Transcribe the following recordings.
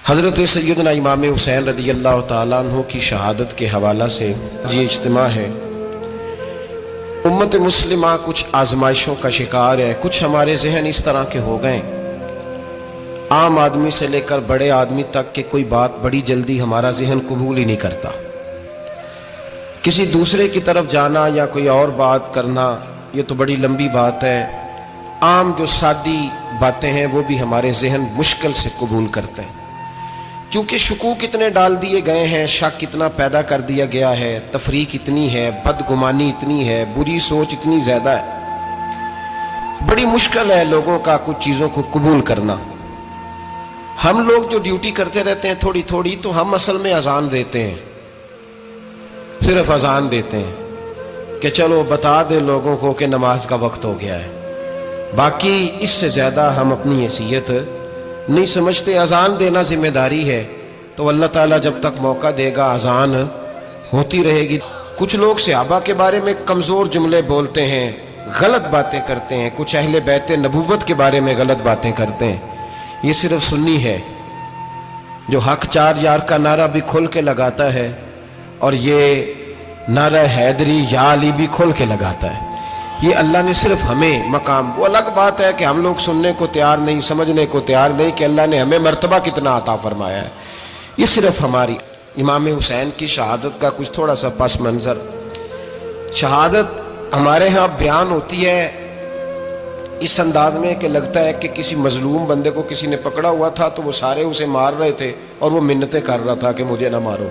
حضرت سیدنا امام حسین رضی اللہ تعالیٰ عنہ کی شہادت کے حوالہ سے یہ اجتماع ہے۔ امت مسلمہ کچھ آزمائشوں کا شکار ہے، کچھ ہمارے ذہن اس طرح کے ہو گئے، عام آدمی سے لے کر بڑے آدمی تک کہ کوئی بات بڑی جلدی ہمارا ذہن قبول ہی نہیں کرتا۔ کسی دوسرے کی طرف جانا یا کوئی اور بات کرنا یہ تو بڑی لمبی بات ہے، عام جو سادی باتیں ہیں وہ بھی ہمارے ذہن مشکل سے قبول کرتے ہیں، چونکہ شکوک اتنے ڈال دیے گئے ہیں، شک اتنا پیدا کر دیا گیا ہے، تفریق اتنی ہے، بدگمانی اتنی ہے، بری سوچ اتنی زیادہ ہے، بڑی مشکل ہے لوگوں کا کچھ چیزوں کو قبول کرنا۔ ہم لوگ جو ڈیوٹی کرتے رہتے ہیں تھوڑی تھوڑی، تو ہم اصل میں اذان دیتے ہیں، صرف اذان دیتے ہیں کہ چلو بتا دے لوگوں کو کہ نماز کا وقت ہو گیا ہے، باقی اس سے زیادہ ہم اپنی حیثیت نہیں سمجھتے۔ اذان دینا ذمہ داری ہے، تو اللہ تعالیٰ جب تک موقع دے گا اذان ہوتی رہے گی۔ کچھ لوگ صحابہ کے بارے میں کمزور جملے بولتے ہیں، غلط باتیں کرتے ہیں، کچھ اہل بیت نبوت کے بارے میں غلط باتیں کرتے ہیں۔ یہ صرف سنی ہے جو حق چار یار کا نعرہ بھی کھل کے لگاتا ہے، اور یہ نعرہ حیدری یا علی بھی کھل کے لگاتا ہے۔ یہ اللہ نے صرف ہمیں مقام، وہ الگ بات ہے کہ ہم لوگ سننے کو تیار نہیں، سمجھنے کو تیار نہیں کہ اللہ نے ہمیں مرتبہ کتنا عطا فرمایا ہے۔ یہ صرف ہماری امام حسین کی شہادت کا کچھ تھوڑا سا پس منظر۔ شہادت ہمارے ہاں بیان ہوتی ہے اس انداز میں کہ لگتا ہے کہ کسی مظلوم بندے کو کسی نے پکڑا ہوا تھا تو وہ سارے اسے مار رہے تھے اور وہ منتیں کر رہا تھا کہ مجھے نہ مارو،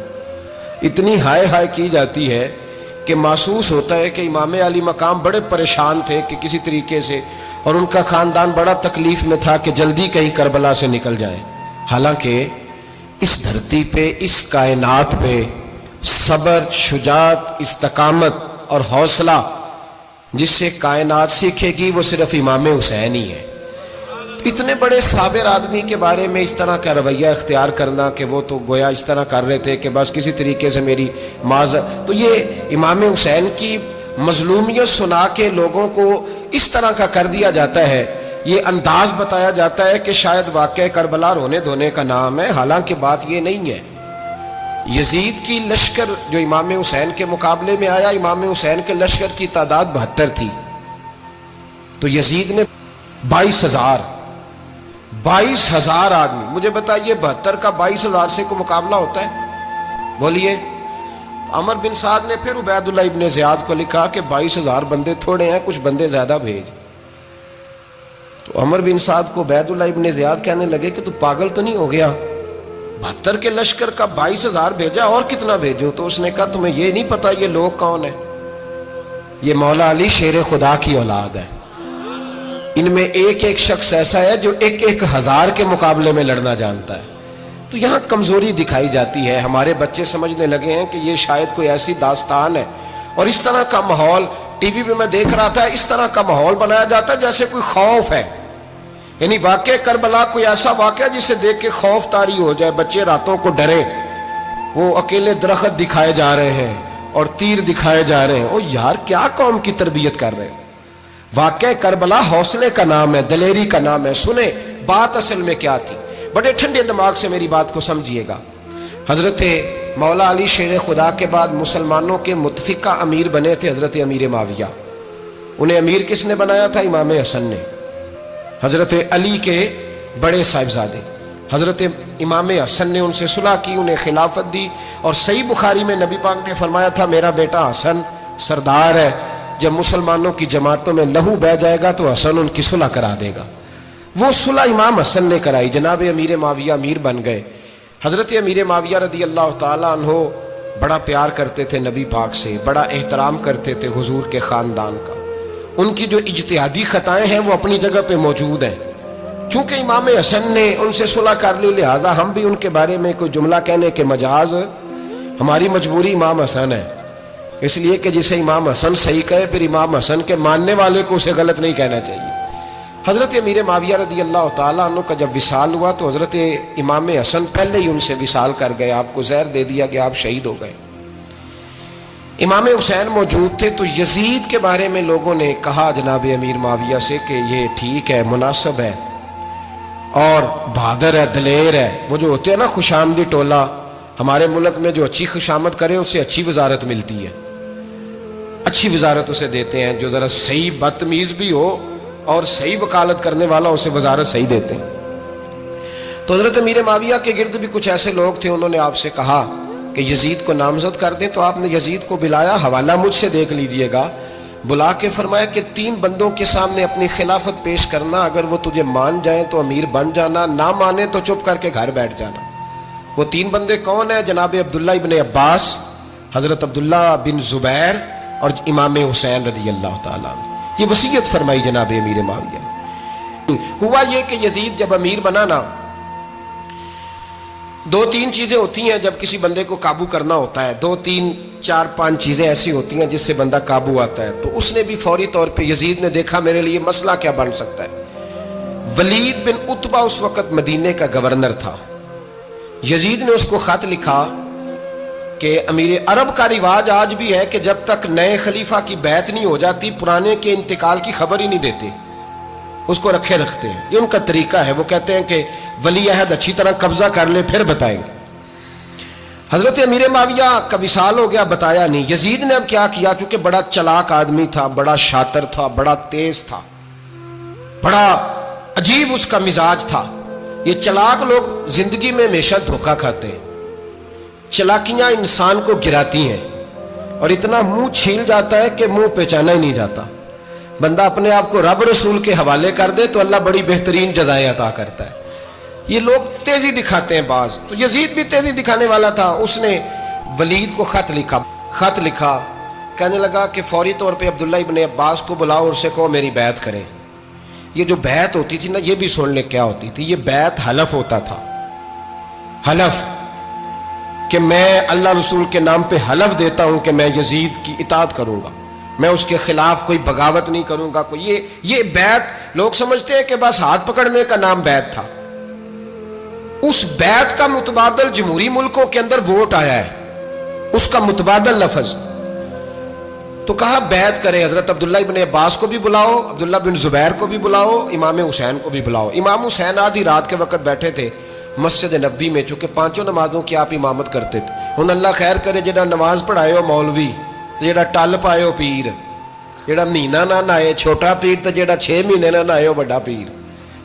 اتنی ہائے ہائے کی جاتی ہے کہ محسوس ہوتا ہے کہ امام علی مقام بڑے پریشان تھے کہ کسی طریقے سے، اور ان کا خاندان بڑا تکلیف میں تھا کہ جلدی کہیں کربلا سے نکل جائیں۔ حالانکہ اس دھرتی پہ، اس کائنات پہ صبر، شجاعت، استقامت اور حوصلہ جس سے کائنات سیکھے گی وہ صرف امام حسین ہی ہے۔ اتنے بڑے صابر آدمی کے بارے میں اس طرح کا رویہ اختیار کرنا کہ وہ تو گویا اس طرح کر رہے تھے کہ بس کسی طریقے سے میری معذرت، تو یہ امام حسین کی مظلومیت سنا کے لوگوں کو اس طرح کا کر دیا جاتا ہے، یہ انداز بتایا جاتا ہے کہ شاید واقعہ کربلا رونے دھونے کا نام ہے، حالانکہ بات یہ نہیں ہے۔ یزید کی لشکر جو امام حسین کے مقابلے میں آیا، امام حسین کے لشکر کی تعداد 72 تھی، تو یزید نے 22,000 آدمی، مجھے بتائیے 72 کا 22,000 سے کوئی مقابلہ ہوتا ہے؟ بولیے۔ عمر بن سعد نے پھر عبید اللہ ابن زیاد کو لکھا کہ 22,000 بندے تھوڑے ہیں، کچھ بندے زیادہ بھیج۔ تو عمر بن سعد کو عبید اللہ ابن زیاد کہنے لگے کہ تو پاگل تو نہیں ہو گیا، 72 کے لشکر کا 22,000 بھیجا، اور کتنا بھیجوں؟ تو اس نے کہا تمہیں یہ نہیں پتا یہ لوگ کون ہیں؟ یہ مولا علی شیر خدا کی اولاد ہے، ان میں ایک ایک شخص ایسا ہے جو 1,000 کے مقابلے میں لڑنا جانتا ہے۔ تو یہاں کمزوری دکھائی جاتی ہے، ہمارے بچے سمجھنے لگے ہیں کہ یہ شاید کوئی ایسی داستان ہے، اور اس طرح کا ماحول ٹی وی پہ میں دیکھ رہا تھا، اس طرح کا ماحول بنایا جاتا ہے جیسے کوئی خوف ہے، یعنی واقع کربلا کوئی ایسا واقعہ جسے دیکھ کے خوف طاری ہو جائے، بچے راتوں کو ڈرے، وہ اکیلے درخت دکھائے جا رہے ہیں اور تیر دکھائے جا رہے ہیں۔ او یار کیا قوم کی تربیت کر رہے ہیں؟ واقعہ کربلا حوصلے کا نام ہے، دلیری کا نام ہے۔ سنیں بات اصل میں کیا تھی، بڑے ٹھنڈے دماغ سے میری بات کو سمجھیے گا۔ حضرت مولا علی شیر خدا کے بعد مسلمانوں کے متفقہ امیر بنے تھے حضرت امیر معاویہ۔ انہیں امیر کس نے بنایا تھا؟ امام حسن نے، حضرت علی کے بڑے صاحبزادے۔ حضرت امام حسن نے ان سے صلح کی، انہیں خلافت دی، اور صحیح بخاری میں نبی پاک نے فرمایا تھا میرا بیٹا حسن سردار ہے، جب مسلمانوں کی جماعتوں میں لہو بہ جائے گا تو حسن ان کی صلح کرا دے گا۔ وہ صلح امام حسن نے کرائی، جناب امیر معاویہ امیر بن گئے۔ حضرت امیر معاویہ رضی اللہ تعالیٰ عنہ بڑا پیار کرتے تھے نبی پاک سے، بڑا احترام کرتے تھے حضور کے خاندان کا۔ ان کی جو اجتہادی خطائیں ہیں وہ اپنی جگہ پہ موجود ہیں، چونکہ امام حسن نے ان سے صلح کر لی، لہذا ہم بھی ان کے بارے میں کوئی جملہ کہنے کے مجاز، ہماری مجبوری امام حسن ہے، اس لیے کہ جسے امام حسن صحیح کہے پھر امام حسن کے ماننے والے کو اسے غلط نہیں کہنا چاہیے۔ حضرت امیر معاویہ رضی اللہ تعالیٰ عنہ کا جب وصال ہوا تو حضرت امام حسن پہلے ہی ان سے وصال کر گئے، آپ کو زہر دے دیا گیا، آپ شہید ہو گئے۔ امام حسین موجود تھے، تو یزید کے بارے میں لوگوں نے کہا جناب امیر معاویہ سے کہ یہ ٹھیک ہے، مناسب ہے، اور بہادر ہے، دلیر ہے. وہ جو ہوتے ہیں نا خوش آمدی ٹولہ، ہمارے ملک میں جو اچھی خوشامد کرے اسے اچھی وزارت ملتی ہے، اچھی وزارت اسے دیتے ہیں. جو ذرا صحیح بدتمیز بھی ہو اور صحیح وکالت کرنے والا اسے وزارت صحیح دیتے ہیں. تو حضرت امیر معاویہ کے گرد بھی کچھ ایسے لوگ تھے، انہوں نے آپ سے کہا کہ یزید کو نامزد کر دیں. تو آپ نے یزید کو بلایا، حوالہ مجھ سے دیکھ لیجئے گا. بلا کے فرمایا کہ 3 بندوں کے سامنے اپنی خلافت پیش کرنا، اگر وہ تجھے مان جائیں تو امیر بن جانا، نہ مانے تو چپ کر کے گھر بیٹھ جانا. وہ 3 بندے کون ہیں؟ جناب عبداللہ ابن عباس، حضرت عبداللہ بن زبیر اور امام حسین رضی اللہ تعالیٰ عنہ. یہ وصیت فرمائی جناب امیر معاویہ. ہوا یہ کہ یزید جب امیر بنا نا، 2-3 چیزیں ہوتی ہیں جب کسی بندے کو قابو کرنا ہوتا ہے، 2-3 4-5 چیزیں ایسی ہوتی ہیں جس سے بندہ قابو آتا ہے. تو اس نے بھی فوری طور پہ، یزید نے دیکھا میرے لیے مسئلہ کیا بن سکتا ہے. ولید بن عتبہ اس وقت مدینے کا گورنر تھا. یزید نے اس کو خط لکھا کہ امیر عرب کا رواج آج بھی ہے کہ جب تک نئے خلیفہ کی بیعت نہیں ہو جاتی پرانے کے انتقال کی خبر ہی نہیں دیتے، اس کو رکھے رکھتے ہیں. یہ ان کا طریقہ ہے. وہ کہتے ہیں کہ ولی عہد اچھی طرح قبضہ کر لے پھر بتائیں گے. حضرت امیر معاویہ کا وصال ہو گیا، بتایا نہیں. یزید نے اب کیا کیا، چونکہ بڑا چلاک آدمی تھا، بڑا شاطر تھا، بڑا تیز تھا، بڑا عجیب اس کا مزاج تھا. یہ چلاک لوگ زندگی میں ہمیشہ دھوکہ کھاتے ہیں. چلاکیاں انسان کو گراتی ہیں اور اتنا منہ چھیل جاتا ہے کہ منہ پہچانا ہی نہیں جاتا. بندہ اپنے آپ کو رب رسول کے حوالے کر دے تو اللہ بڑی بہترین جزائیں عطا کرتا ہے. یہ لوگ تیزی دکھاتے ہیں بعض. تو یزید بھی تیزی دکھانے والا تھا. اس نے ولید کو خط لکھا کہنے لگا کہ فوری طور پہ عبداللہ ابن عباس کو بلاؤ اور اسے کہو میری بیعت کریں. یہ جو بیعت ہوتی تھی نا، یہ بھی سن لے کیا ہوتی تھی. یہ بیعت حلف ہوتا تھا. حلف کہ میں اللہ رسول کے نام پہ حلف دیتا ہوں کہ میں یزید کی اطاعت کروں گا، میں اس کے خلاف کوئی بغاوت نہیں کروں گا. یہ بیعت لوگ سمجھتے ہیں کہ بس ہاتھ پکڑنے کا نام بیعت تھا. اس بیعت کا متبادل جمہوری ملکوں کے اندر ووٹ آیا ہے، اس کا متبادل لفظ. تو کہا بیعت کریں. حضرت عبداللہ ابن عباس کو بھی بلاؤ، عبداللہ بن زبیر کو بھی بلاؤ، امام حسین کو بھی بلاؤ. امام حسین آدھی رات کے وقت بیٹھے تھے مسجد نبوی میں، چونکہ 5 نمازوں کی آپ امامت کرتے تھے. ہن اللہ خیر کرے جڑا نماز پڑھائے ہو مولوی، جڑا ٹل پائے ہو پیر، جڑا مہینہ نہ نہائے چھوٹا پیر، تو جڑا 6 مہینے نہ نہائے ہو بڑا پیر.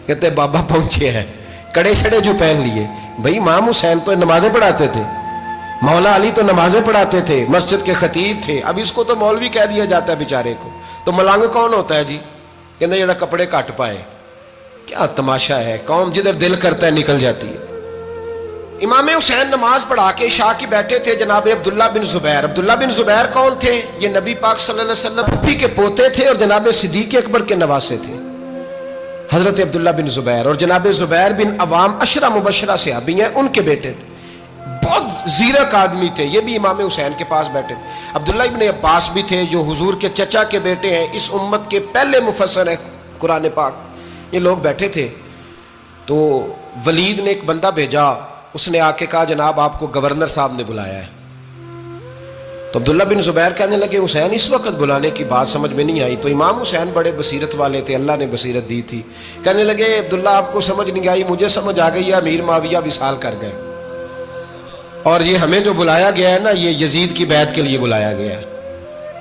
کہتے بابا پہنچے ہیں، کڑے چھڑے جو پہن لیے. بھائی امام حسین تو نمازیں پڑھاتے تھے، مولا علی تو نمازیں پڑھاتے تھے، مسجد کے خطیب تھے. اب اس کو تو مولوی کہہ دیا جاتا ہے بیچارے کو. تو ملنگ کون ہوتا ہے جی؟ کہتے جڑا کپڑے کٹ پائے. کیا تماشا ہے، قوم جدھر دل کرتا ہے نکل جاتی ہے. امام حسین نماز پڑھا کے عشاء کی بیٹھے تھے جناب عبداللہ بن زبیر. عبداللہ بن زبیر کون تھے؟ یہ نبی پاک صلی اللہ علیہ وسلم پھپھی کے پوتے تھے اور جناب صدیق اکبر کے نواسے تھے. حضرت عبداللہ بن زبیر اور جناب زبیر بن عوام عشرہ مبشرہ صحابی ہیں، ان کے بیٹے تھے. بہت زیرک آدمی تھے. یہ بھی امام حسین کے پاس بیٹھے تھے. عبداللہ ابن عباس بھی تھے جو حضور کے چچا کے بیٹے ہیں، اس امت کے پہلے مفسر ہیں قرآن پاک. یہ لوگ بیٹھے تھے. تو ولید نے ایک بندہ بھیجا، اس نے آ کے کہا جناب آپ کو گورنر صاحب نے بلایا ہے. تو عبداللہ بن زبیر کہنے لگے حسین اس وقت بلانے کی بات سمجھ میں نہیں آئی. تو امام حسین بڑے بصیرت والے تھے، اللہ نے بصیرت دی تھی. کہنے لگے عبداللہ آپ کو سمجھ نہیں آئی، مجھے سمجھ آ گئی ہے، امیر معاویہ وصال کر گئے اور یہ ہمیں جو بلایا گیا ہے نا، یہ یزید کی بیعت کے لیے بلایا گیا ہے.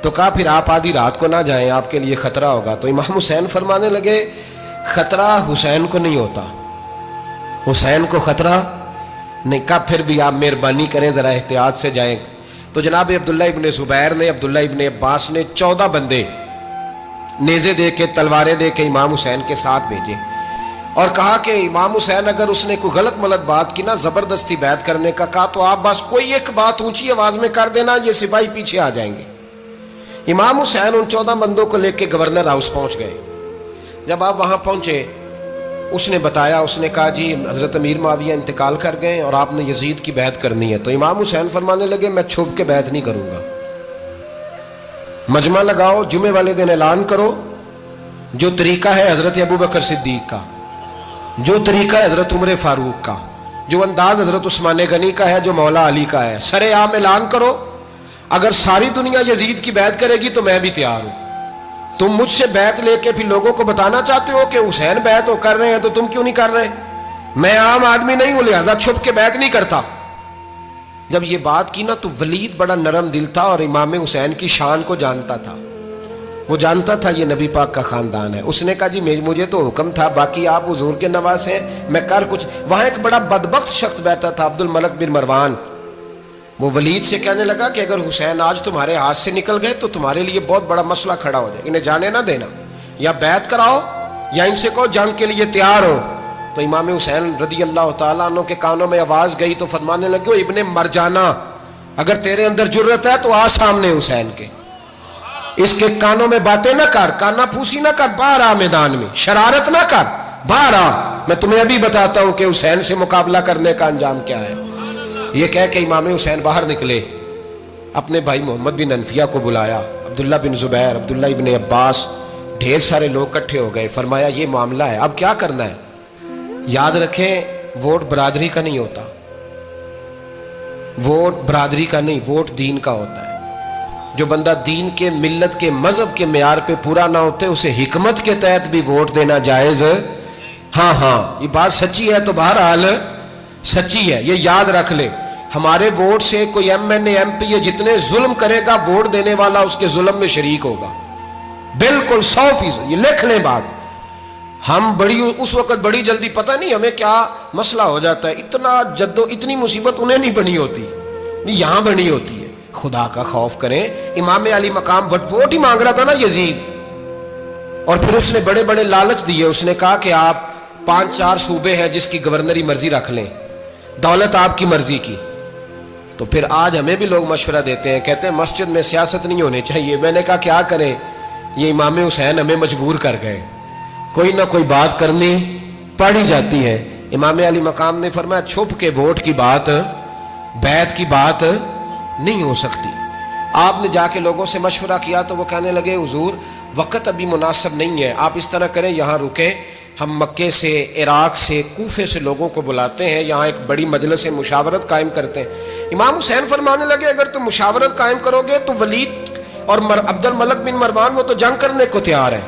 تو کہا پھر آپ آدھی رات کو نہ جائیں، آپ کے لیے خطرہ ہوگا. تو امام حسین فرمانے لگے خطرہ حسین کو نہیں ہوتا، حسین کو خطرہ نہیں. کہا پھر بھی آپ مہربانی کریں ذرا احتیاط سے جائیں. تو جناب عبداللہ ابن زبیر نے، عبداللہ ابن عباس نے 14 بندے نیزے دے کے، تلواریں دے کے امام حسین کے ساتھ بھیجے اور کہا کہ امام حسین اگر اس نے کوئی غلط ملت بات کی نا، زبردستی بیعت کرنے کا کہا، تو آپ بس کوئی ایک بات اونچی آواز میں کر دینا، یہ سپاہی پیچھے آ جائیں گے. امام حسین ان 14 بندوں کو لے کے گورنر ہاؤس پہنچ گئے. جب آپ وہاں پہنچے اس نے بتایا، اس نے کہا جی حضرت امیر معاویہ انتقال کر گئے اور آپ نے یزید کی بیعت کرنی ہے. تو امام حسین فرمانے لگے میں چھپ کے بیعت نہیں کروں گا، مجمع لگاؤ، جمعے والے دن اعلان کرو. جو طریقہ ہے حضرت ابوبکر صدیق کا، جو طریقہ ہے حضرت عمر فاروق کا، جو انداز حضرت عثمان غنی کا ہے، جو مولا علی کا ہے، سر عام اعلان کرو. اگر ساری دنیا یزید کی بیعت کرے گی تو میں بھی تیار ہوں. تم مجھ سے بیعت لے کے پھر لوگوں کو بتانا چاہتے ہو کہ حسین بیعت کر رہے ہیں تو تم کیوں نہیں کر رہے؟ میں عام آدمی نہیں ہوں لہذا چھپ کے بیعت نہیں کرتا. جب یہ بات کی نا تو ولید بڑا نرم دل تھا اور امام حسین کی شان کو جانتا تھا. وہ جانتا تھا یہ نبی پاک کا خاندان ہے. اس نے کہا جی مجھے تو حکم تھا، باقی آپ حضور کے نواز ہیں، میں کر کچھ. وہاں ایک بڑا بدبخت شخص بیٹھا تھا، عبد الملک بن مروان. وہ ولید سے کہنے لگا کہ اگر حسین آج تمہارے ہاتھ سے نکل گئے تو تمہارے لیے بہت بڑا مسئلہ کھڑا ہو جائے، انہیں جانے نہ دینا، یا بیعت کراؤ یا ان سے کہو جنگ کے لیے تیار ہو. تو امام حسین رضی اللہ تعالیٰ عنہ کے کانوں میں آواز گئی تو فرمانے لگے ابن مرجانہ اگر تیرے اندر جرت ہے تو آ سامنے حسین کے، اس کے کانوں میں باتیں نہ کر، کانا پھوسی نہ کر، باہر آ میدان میں، شرارت نہ کر، باہر آ، میں تمہیں ابھی بتاتا ہوں کہ حسین سے مقابلہ کرنے کا انجام کیا ہے. یہ کہہ کہ امام حسین باہر نکلے، اپنے بھائی محمد بن انفیہ کو بلایا، عبداللہ بن زبیر، عبداللہ ابن عباس، ڈھیر سارے لوگ اکٹھے ہو گئے. فرمایا یہ معاملہ ہے، اب کیا کرنا ہے؟ یاد رکھیں ووٹ برادری کا نہیں ہوتا، ووٹ برادری کا نہیں، ووٹ دین کا ہوتا ہے. جو بندہ دین کے، ملت کے، مذہب کے معیار پہ پورا نہ ہوتے اسے حکمت کے تحت بھی ووٹ دینا جائز. ہاں یہ بات سچی ہے تو بہرحال سچی ہے، یہ یاد رکھ لے. ہمارے ووٹ سے کوئی ایم این اے، ایم پی اے جتنے ظلم کرے گا ووٹ دینے والا اس کے ظلم میں شریک ہوگا، بالکل 100%. یہ لکھ لیں بات. ہم اس وقت بڑی جلدی، پتہ نہیں ہمیں کیا مسئلہ ہو جاتا ہے، اتنا اتنی مصیبت انہیں نہیں بنی ہوتی، نہیں یہاں بنی ہوتی ہے. خدا کا خوف کریں. امام علی مقام ووٹ ہی مانگ رہا تھا نا یزید، اور پھر اس نے بڑے بڑے لالچ دیے. اس نے کہا کہ آپ 5-4 صوبے ہیں جس کی گورنری مرضی رکھ لیں، دولت آپ کی مرضی کی. تو پھر آج ہمیں بھی لوگ مشورہ دیتے ہیں، کہتے ہیں مسجد میں سیاست نہیں ہونی چاہیے. میں نے کہا کیا کریں، یہ امام حسین ہمیں مجبور کر گئے، کوئی نہ کوئی بات کرنی پڑ ہی جاتی ہے. امام علی مقام نے فرمایا چھپ کے ووٹ کی بات، بیعت کی بات نہیں ہو سکتی. آپ نے جا کے لوگوں سے مشورہ کیا تو وہ کہنے لگے حضور وقت ابھی مناسب نہیں ہے، آپ اس طرح کریں یہاں رکیں، ہم مکے سے، عراق سے، کوفے سے لوگوں کو بلاتے ہیں، یہاں ایک بڑی مجلس مشاورت قائم کرتے ہیں. امام حسین فرمانے لگے اگر تم مشاورت قائم کرو گے تو ولید اور عبد الملک بن مروان وہ تو جنگ کرنے کو تیار ہے،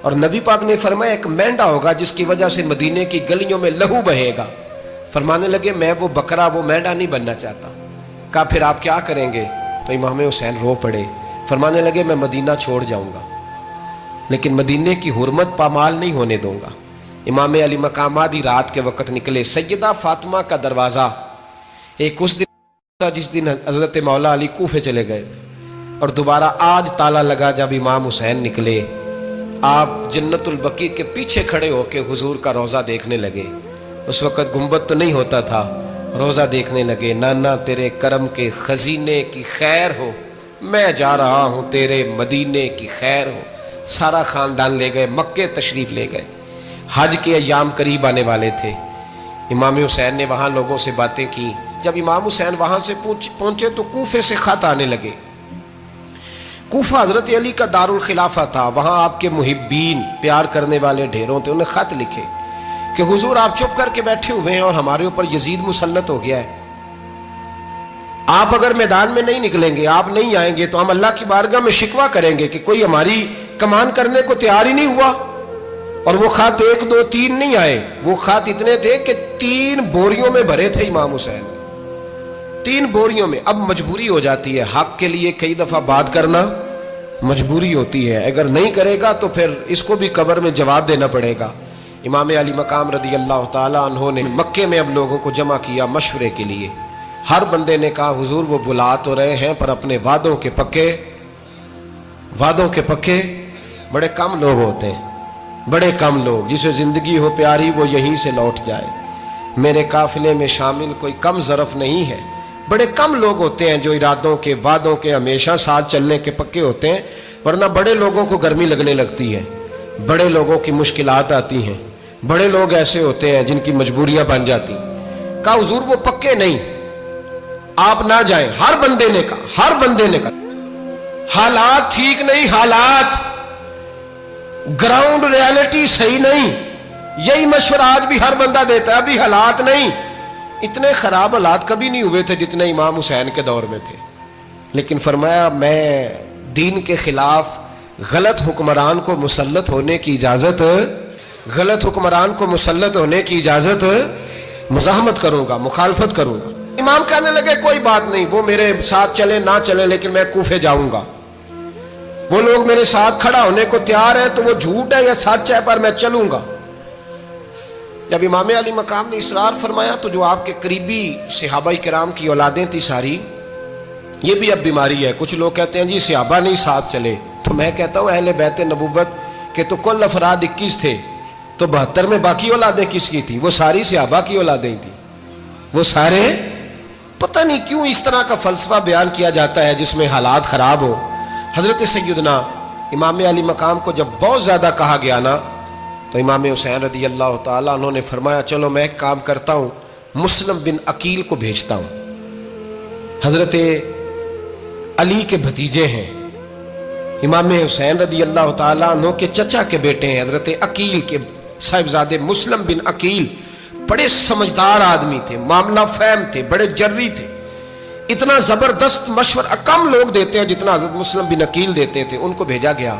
اور نبی پاک نے فرمایا ایک مینڈا ہوگا جس کی وجہ سے مدینے کی گلیوں میں لہو بہے گا. فرمانے لگے میں وہ بکرا، وہ مینڈا نہیں بننا چاہتا. کہا پھر آپ کیا کریں گے؟ تو امام حسین رو پڑے، فرمانے لگے میں مدینہ چھوڑ جاؤں گا لیکن مدینے کی حرمت پامال نہیں ہونے دوں گا. امام علی مقام آدھی رات کے وقت نکلے. سیدہ فاطمہ کا دروازہ ایک اس دن تھا جس دن حضرت مولا علی کوفے چلے گئے تھے، اور دوبارہ آج تالا لگا جب امام حسین نکلے. آپ جنت البقیع کے پیچھے کھڑے ہو کے حضور کا روضہ دیکھنے لگے. اس وقت گنبد تو نہیں ہوتا تھا، روضہ دیکھنے لگے. نانا تیرے کرم کے خزینے کی خیر ہو، میں جا رہا ہوں تیرے مدینے کی خیر ہو. سارا خاندان لے گئے، مکے تشریف لے گئے. حج کے ایام قریب آنے والے تھے. امام حسین نے وہاں لوگوں سے باتیں کی. جب امام حسین وہاں سے پہنچے تو کوفے سے خط آنے لگے. کوفہ حضرت علی کا دارالخلافہ تھا، وہاں آپ کے محبین، پیار کرنے والے ڈھیروں تھے. انہیں خط لکھے کہ حضور آپ چپ کر کے بیٹھے ہوئے ہیں اور ہمارے اوپر یزید مسلط ہو گیا ہے. آپ اگر میدان میں نہیں نکلیں گے، آپ نہیں آئیں گے تو ہم اللہ کی بارگاہ میں شکوہ کریں گے کہ کوئی ہماری کمان کرنے کو تیار ہی نہیں ہوا. اور وہ خط 1 2 3 نہیں آئے، وہ خط اتنے تھے کہ 3 بوریوں میں بھرے تھے امام حسین، 3 بوریوں میں. اب مجبوری ہو جاتی ہے، حق کے لیے کئی دفعہ بات کرنا مجبوری ہوتی ہے. اگر نہیں کرے گا تو پھر اس کو بھی قبر میں جواب دینا پڑے گا. امام علی مقام رضی اللہ تعالیٰ عنہ نے مکے میں اب لوگوں کو جمع کیا مشورے کے لیے. ہر بندے نے کہا حضور وہ بلا تو رہے ہیں پر اپنے وعدوں کے پکے بڑے کم لوگ ہوتے ہیں، بڑے کم لوگ. جسے زندگی ہو پیاری وہ یہیں سے لوٹ جائے. میرے قافلے میں شامل کوئی کم ظرف نہیں ہے. بڑے کم لوگ ہوتے ہیں جو ارادوں کے، وعدوں کے ہمیشہ ساتھ چلنے کے پکے ہوتے ہیں، ورنہ بڑے لوگوں کو گرمی لگنے لگتی ہے، بڑے لوگوں کی مشکلات آتی ہیں، بڑے لوگ ایسے ہوتے ہیں جن کی مجبوریاں بن جاتی. کہا حضور وہ پکے نہیں، آپ نہ جائیں. ہر بندے نے کہا حالات ٹھیک نہیں، حالات گراؤنڈ ریالٹی صحیح نہیں. یہی مشورہ آج بھی ہر بندہ دیتا ہے، ابھی حالات نہیں. اتنے خراب حالات کبھی نہیں ہوئے تھے جتنے امام حسین کے دور میں تھے. لیکن فرمایا میں دین کے خلاف غلط حکمران کو مسلط ہونے کی اجازت غلط حکمران کو مسلط ہونے کی اجازت مزاحمت کروں گا، مخالفت کروں گا۔ امام کہنے لگے کوئی بات نہیں، وہ میرے ساتھ چلے نہ چلے لیکن میں کوفے جاؤں گا، وہ لوگ میرے ساتھ کھڑا ہونے کو تیار ہے تو وہ جھوٹ ہے یا سچ ہے پر میں چلوں گا۔ جب امام علی مقام نے اصرار فرمایا تو جو آپ کے قریبی صحابہ کرام کی اولادیں تھی ساری، یہ بھی اب بیماری ہے، کچھ لوگ کہتے ہیں جی صحابہ نہیں ساتھ چلے، تو میں کہتا ہوں اہل بیت نبوت کے تو کل افراد 21 تھے، تو 72 میں باقی اولادیں کس کی تھی؟ وہ ساری صحابہ کی اولادیں تھیں، وہ سارے، پتہ نہیں کیوں اس طرح کا فلسفہ بیان کیا جاتا ہے جس میں حالات خراب ہو۔ حضرت سیدنا امام علی مقام کو جب بہت زیادہ کہا گیا نا تو امام حسین رضی اللہ تعالیٰ انہوں نے فرمایا چلو میں ایک کام کرتا ہوں، مسلم بن عقیل کو بھیجتا ہوں، حضرت علی کے بھتیجے ہیں، امام حسین رضی اللہ تعالیٰ عنہ کے چچا کے بیٹے ہیں، حضرت عقیل کے صاحبزادے مسلم بن عقیل، بڑے سمجھدار آدمی تھے، معاملہ فہم تھے، بڑے جری تھے، اتنا زبردست مشورہ کم لوگ دیتے ہیں جتنا حضرت مسلم بن عقیل دیتے تھے۔ ان کو بھیجا گیا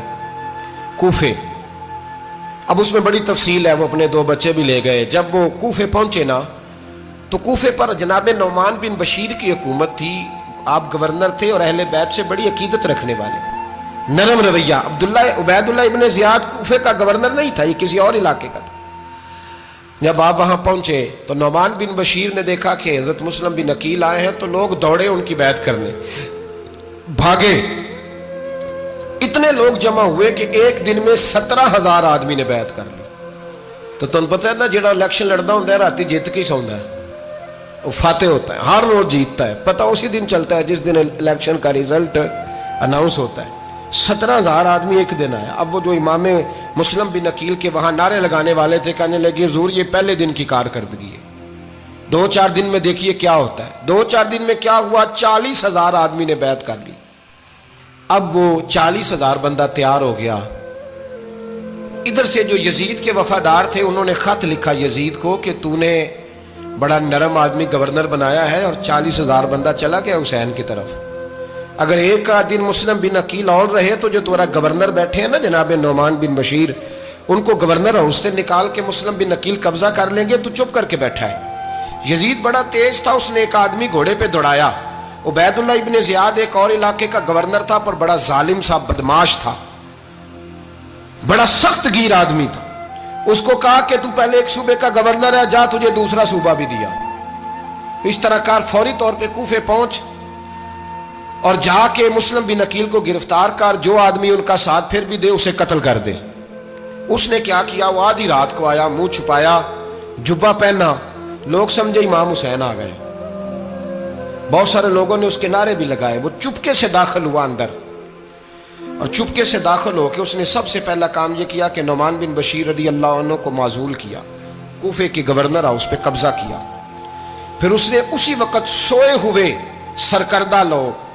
کوفے۔ اب اس میں بڑی تفصیل ہے، وہ اپنے 2 بچے بھی لے گئے۔ جب وہ کوفے پہنچے نا تو کوفے پر جناب نعمان بن بشیر کی حکومت تھی، آپ گورنر تھے اور اہل بیت سے بڑی عقیدت رکھنے والے، نرم رویہ۔ عبید اللہ ابن زیاد کوفے کا گورنر نہیں تھا، یہ کسی اور علاقے کا تھا۔ جب آپ وہاں پہنچے تو نعمان بن بشیر نے دیکھا کہ حضرت مسلم بن عقیل آئے ہیں تو لوگ دوڑے ان کی بیعت کرنے، بھاگے، اتنے لوگ جمع ہوئے کہ ایک دن میں 17,000 آدمی نے بیعت کر لی۔ تو تم پتہ ہے نا جڑا الیکشن لڑنا ہوتا ہے راتی جیت کے سوندا ہے، وہ فاتح ہوتا ہے، ہر روز جیتتا ہے، پتہ اسی دن چلتا ہے جس دن الیکشن کا ریزلٹ اناؤنس ہوتا ہے۔ 17,000 آدمی ایک دن آیا۔ اب وہ جو امام مسلم بن عقیل کے وہاں نعرے لگانے والے تھے کہنے لگے حضور یہ پہلے دن کی کارکردگی ہے، 2-4 دن میں دیکھیے کیا ہوتا ہے۔ 2-4 دن میں کیا ہوا؟ 40,000 آدمی نے بیعت کر لی۔ اب وہ 40,000 بندہ تیار ہو گیا۔ ادھر سے جو یزید کے وفادار تھے انہوں نے خط لکھا یزید کو کہ تو نے بڑا نرم آدمی گورنر بنایا ہے اور 40,000 بندہ چلا گیا حسین کی طرف، اگر ایک دن مسلم بن عقیل اور رہے تو جو تمہارا گورنر بیٹھے ہیں نا جناب نعمان بن بشیر، ان کو گورنر ہاؤس سے نکال کے مسلم بن عقیل قبضہ کر لیں گے، تو چپ کر کے بیٹھا ہے۔ یزید بڑا تیز تھا، اس نے ایک آدمی گھوڑے پہ دوڑایا۔ عبید اللہ ابن زیاد ایک اور علاقے کا گورنر تھا پر بڑا ظالم سا بدماش تھا، بڑا سخت گیر آدمی تھا۔ اس کو کہا کہ تو پہلے ایک صوبے کا گورنر ہے، جا تجھے دوسرا صوبہ بھی دیا۔ اس طرح کار فوری طور پہ کوفے پہنچ اور جا کے مسلم بن عقیل کو گرفتار کر، جو آدمی ان کا ساتھ پھر بھی دے اسے قتل کر دے۔ اس نے کیا کیا؟ وہ آدھی رات کو آیا، منہ چھپایا، جبہ پہنا، لوگ سمجھے امام حسین آ گئے۔ بہت سارے لوگوں نے اس کے نعرے بھی لگائے۔ وہ چپکے سے داخل ہوا اندر، اور چپکے سے داخل ہو کے اس نے سب سے پہلا کام یہ کیا کہ نعمان بن بشیر رضی اللہ عنہ کو معزول کیا، کوفے کے گورنر ہاؤس پہ قبضہ کیا۔ پھر اس نے اسی وقت سوئے ہوئے سرکردہ لوگ،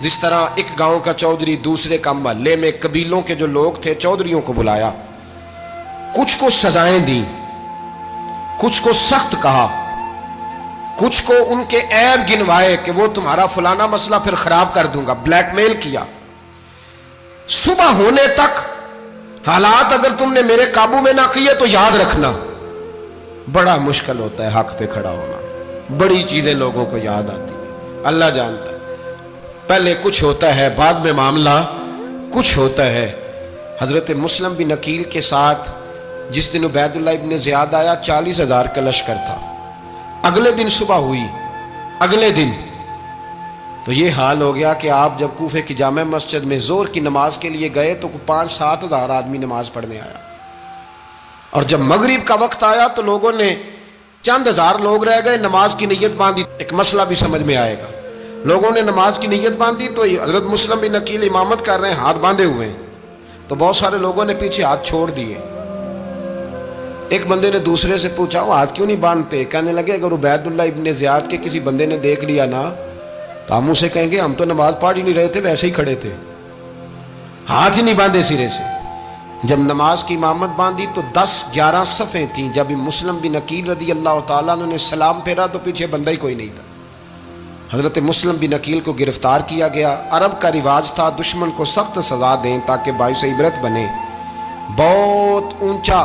جس طرح ایک گاؤں کا چودھری دوسرے کا محلے میں قبیلوں کے جو لوگ تھے چودھریوں کو بلایا، کچھ کو سزائیں دیں، کچھ کو سخت کہا، کچھ کو ان کے عیب گنوائے کہ وہ تمہارا فلانا مسئلہ پھر خراب کر دوں گا، بلیک میل کیا۔ صبح ہونے تک حالات اگر تم نے میرے قابو میں نہ کیے تو یاد رکھنا بڑا مشکل ہوتا ہے حق پہ کھڑا ہونا، بڑی چیزیں لوگوں کو یاد آتی ہیں، اللہ جانتا ہے۔ پہلے کچھ ہوتا ہے، بعد میں معاملہ کچھ ہوتا ہے۔ حضرت مسلم بن عقیل کے ساتھ جس دن عبید اللہ ابن زیاد آیا 40,000 کا لشکر تھا۔ اگلے دن صبح ہوئی، اگلے دن تو یہ حال ہو گیا کہ آپ جب کوفے کی جامع مسجد میں زور کی نماز کے لیے گئے تو 5-7 ہزار آدمی نماز پڑھنے آیا، اور جب مغرب کا وقت آیا تو لوگوں نے چند ہزار لوگ رہ گئے، نماز کی نیت باندھی۔ ایک مسئلہ بھی سمجھ میں آئے گا، لوگوں نے نماز کی نیت باندھی تو حضرت مسلم بن عقیل امامت کر رہے ہیں، ہاتھ باندھے ہوئے ہیں، تو بہت سارے لوگوں نے پیچھے ہاتھ چھوڑ دیے۔ ایک بندے نے دوسرے سے پوچھا وہ ہاتھ کیوں نہیں باندھتے؟ کہنے لگے اگر عبید اللہ ابن زیاد کے کسی بندے نے دیکھ لیا نا تو ہم اسے کہیں گے ہم تو نماز پڑھ ہی نہیں رہے تھے، ویسے ہی کھڑے تھے، ہاتھ ہی نہیں باندھے سرے سے۔ جب نماز کی امامت باندھی تو 10-11 صفیں تھیں۔ جب مسلم بن عقیل رضی اللہ تعالیٰ عنہ نے سلام پھیرا تو پیچھے بندہ ہی کوئی نہیں تھا۔ حضرت مسلم بن عقیل کو گرفتار کیا گیا۔ عرب کا رواج تھا دشمن کو سخت سزا دیں تاکہ باعث عبرت بنے۔ بہت اونچا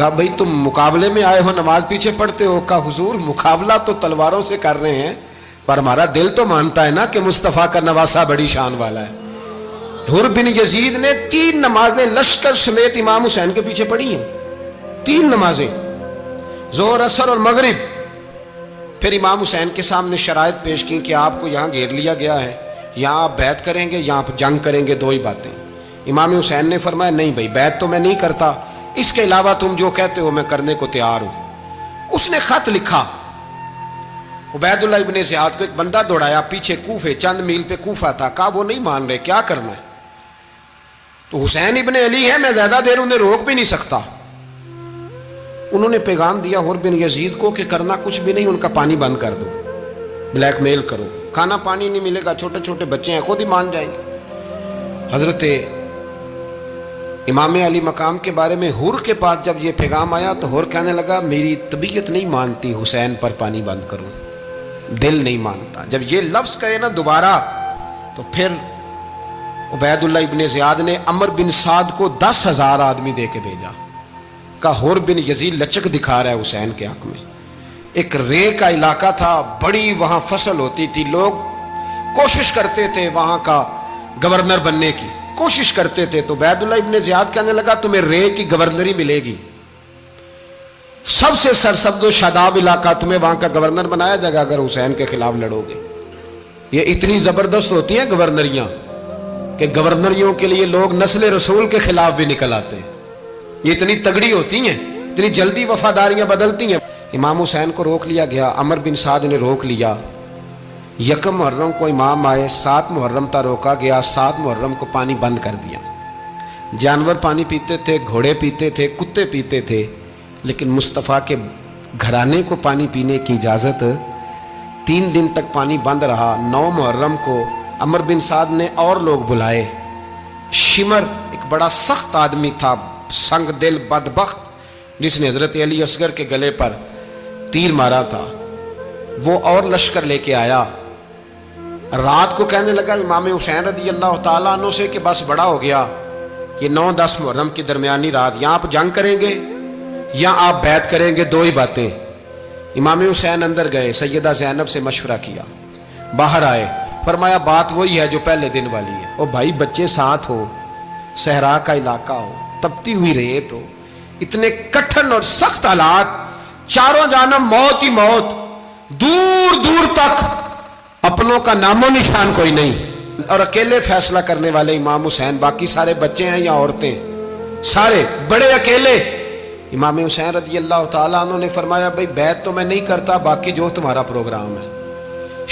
کہا بھئی تم مقابلے میں آئے ہو نماز پیچھے پڑھتے ہو؟ کہا حضور مقابلہ تو تلواروں سے کر رہے ہیں پر ہمارا دل تو مانتا ہے نا کہ مصطفیٰ کا نواسہ بڑی شان والا ہے۔ حر بن یزید نے 3 نمازیں لشکر سمیت امام حسین کے پیچھے پڑھی ہیں، 3 نمازیں، ظہر عصر اور مغرب۔ پھر امام حسین کے سامنے شرائط پیش کی کہ آپ کو یہاں گھیر لیا گیا ہے، یہاں آپ بیعت کریں گے، یہاں آپ جنگ کریں گے، 2 ہی باتیں۔ امام حسین نے فرمایا نہیں بھائی بیعت تو میں نہیں کرتا، اس کے علاوہ تم جو کہتے ہو میں کرنے کو تیار ہوں۔ اس نے خط لکھا، عبید اللہ ابن زیاد کو ایک بندہ دوڑایا پیچھے، کوفے چند میل پہ کوفہ تھا، کہا وہ نہیں مان رہے، کیا کرنا ہے؟ تو حسین ابن علی ہے، میں زیادہ دیر انہیں روک بھی نہیں سکتا۔ انہوں نے پیغام دیا حر بن یزید کو کہ کرنا کچھ بھی نہیں، ان کا پانی بند کر دو، بلیک میل کرو، کھانا پانی نہیں ملے گا، چھوٹے چھوٹے بچے ہیں، خود ہی مان جائیں گے۔ حضرت امام علی مقام کے بارے میں حر کے پاس جب یہ پیغام آیا تو حر کہنے لگا میری طبیعت نہیں مانتی حسین پر پانی بند کروں، دل نہیں مانتا۔ جب یہ لفظ کہے نا دوبارہ تو پھر عبید اللہ ابن زیاد نے عمر بن سعد کو 10,000 آدمی دے کے بھیجا، کہا حر بن یزید لچک دکھا رہا ہے حسین کے حق میں۔ ایک رے کا علاقہ تھا، بڑی وہاں فصل ہوتی تھی، لوگ کوشش کرتے تھے وہاں کا گورنر بننے کی، کوشش کرتے تھے۔ تو عبید اللہ ابن زیاد کہنے لگا تمہیں رے کی گورنری ملے گی، سب سے سرسبز و شاداب علاقہ، تمہیں وہاں کا گورنر بنایا جائے گا اگر حسین کے خلاف لڑو گے۔ یہ اتنی زبردست ہوتی ہیں گورنریاں کہ گورنریوں کے لیے لوگ نسل رسول کے خلاف بھی نکل آتے ہیں، یہ اتنی تگڑی ہوتی ہیں، اتنی جلدی وفاداریاں بدلتی ہیں۔ امام حسین کو روک لیا گیا، عمر بن سعد نے روک لیا۔ 1 محرم کو امام آئے، 7 محرم تا روکا گیا، 7 محرم کو پانی بند کر دیا۔ جانور پانی پیتے تھے، گھوڑے پیتے تھے، کتے پیتے تھے، لیکن مصطفیٰ کے گھرانے کو پانی پینے کی اجازت، 3 دن تک پانی بند رہا۔ 9 محرم کو عمر بن سعد نے اور لوگ بلائے۔ شمر ایک بڑا سخت آدمی تھا، سنگ دل بدبخت، جس نے حضرت علی اصغر کے گلے پر تیر مارا تھا، وہ اور لشکر لے کے آیا۔ رات کو کہنے لگا امام حسین رضی اللہ تعالیٰ عنہ سے کہ بس بڑا ہو گیا، یہ 9-10 محرم کی درمیانی رات، یہاں آپ جنگ کریں گے یا آپ بیعت کریں گے، 2 ہی باتیں۔ امام حسین اندر گئے، سیدہ زینب سے مشورہ کیا، باہر آئے، فرمایا بات وہی ہے جو پہلے دن والی ہے۔ او بھائی بچے ساتھ ہو، صحرا کا علاقہ ہو، تپتی ہوئی ریت ہو، اتنے کٹھن اور سخت حالات، چاروں جانب موت ہی موت، دور دور تک اپنوں کا نام و نشان کوئی نہیں، اور اکیلے فیصلہ کرنے والے امام حسین، باقی سارے بچے ہیں یا عورتیں، سارے بڑے اکیلے۔ امام حسین رضی اللہ تعالیٰ عنہ نے فرمایا بھئی بیعت تو میں نہیں کرتا، باقی جو تمہارا پروگرام ہے۔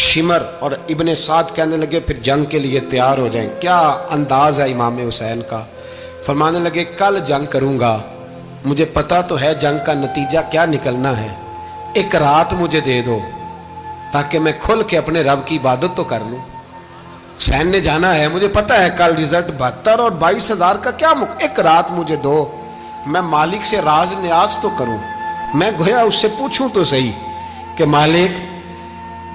شمر اور ابن سعد کہنے لگے پھر جنگ کے لیے تیار ہو جائیں۔ کیا انداز ہے امام حسین کا، فرمانے لگے کل جنگ کروں گا، مجھے پتا تو ہے جنگ کا نتیجہ کیا نکلنا ہے، 1 رات مجھے دے دو تاکہ میں کھل کے اپنے رب کی عبادت تو کر لوں۔ حسین نے جانا ہے، مجھے پتا ہے کل رزلٹ 72 اور 22,000 کا کیا 1 رات مجھے دو، میں مالک سے راز نیاز تو کروں، میں گویا اس سے پوچھوں تو صحیح کہ مالک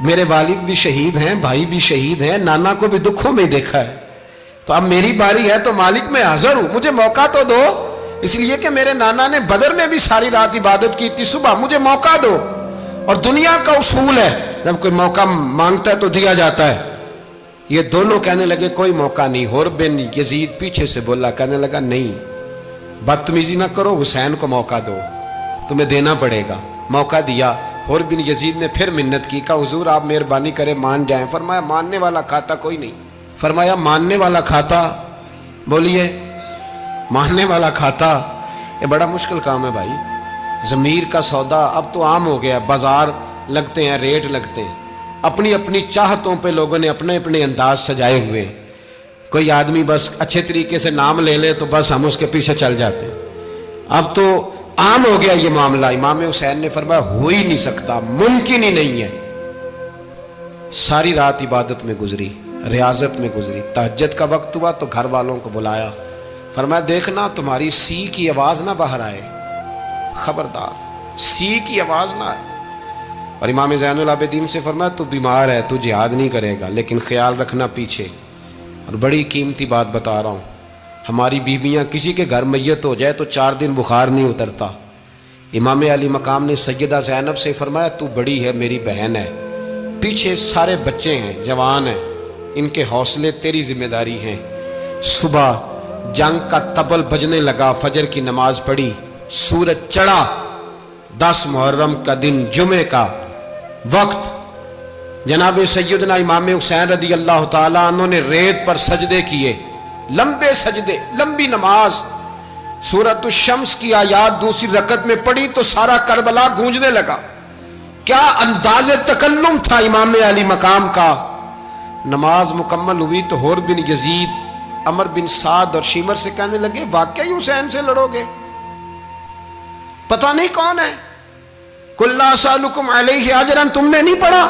میرے والد بھی شہید ہیں، بھائی بھی شہید ہیں، نانا کو بھی دکھوں میں دیکھا ہے، تو اب میری باری ہے تو مالک میں حاضر ہوں، مجھے موقع تو دو، اس لیے کہ میرے نانا نے بدر میں بھی ساری رات عبادت کی تھی، صبح مجھے موقع دو۔ اور دنیا کا اصول ہے جب کوئی موقع مانگتا ہے تو دیا جاتا ہے۔ یہ دونوں کہنے لگے کوئی موقع نہیں۔ حر بن یزید پیچھے سے بولا، کہنے لگا نہیں بدتمیزی نہ کرو، حسین کو موقع دو، تمہیں دینا پڑے گا۔ موقع دیا۔ حر بن یزید نے پھر منت کی، کہا حضور آپ مہربانی کریں مان جائیں۔ فرمایا ماننے والا کھاتا کوئی نہیں۔ فرمایا ماننے والا کھاتا، بولیے ماننے والا کھاتا، یہ بڑا مشکل کام ہے بھائی۔ ضمیر کا سودا اب تو عام ہو گیا، بازار لگتے ہیں، ریٹ لگتے ہیں، اپنی اپنی چاہتوں پہ لوگوں نے اپنے اپنے انداز سجائے ہوئے۔ کوئی آدمی بس اچھے طریقے سے نام لے لے تو بس ہم اس کے پیچھے چل جاتے ہیں، اب تو عام ہو گیا یہ معاملہ۔ امام حسین نے فرمایا ہو ہی نہیں سکتا، ممکن ہی نہیں ہے۔ ساری رات عبادت میں گزری، ریاضت میں گزری۔ تہجد کا وقت ہوا تو گھر والوں کو بلایا، فرمایا دیکھنا تمہاری سی کی آواز نہ باہر آئے، خبردار سی کی آواز نہ آئے۔ اور امام زین العابدین سے فرمایا تو بیمار ہے، تو جہاد نہیں کرے گا، لیکن خیال رکھنا پیچھے۔ اور بڑی قیمتی بات بتا رہا ہوں، ہماری بیویاں کسی کے گھر میت ہو جائے تو 4 دن بخار نہیں اترتا، امام علی مقام نے سیدہ زینب سے فرمایا تو بڑی ہے، میری بہن ہے، پیچھے سارے بچے ہیں، جوان ہیں، ان کے حوصلے تیری ذمہ داری ہیں۔ صبح جنگ کا طبل بجنے لگا، فجر کی نماز پڑھی، سورج چڑھا، 10 محرم کا دن، جمعے کا وقت، جناب سیدنا امام حسین رضی اللہ تعالیٰ عنہ نے ریت پر سجدے کیے، لمبے سجدے، لمبی نماز، سورۃ الشمس کی آیات دوسری رکعت میں پڑھی تو سارا کربلا گونجنے لگا۔ کیا انداز تکلم تھا امام علی مقام کا۔ نماز مکمل ہوئی تو حور بن یزید، عمر بن سعد اور شیمر سے کہنے لگے واقعی حسین سے لڑو گے؟ پتہ نہیں کون ہے۔ قل لا اسألکم علیہ اجرا، تم نے نہیں پڑھا؟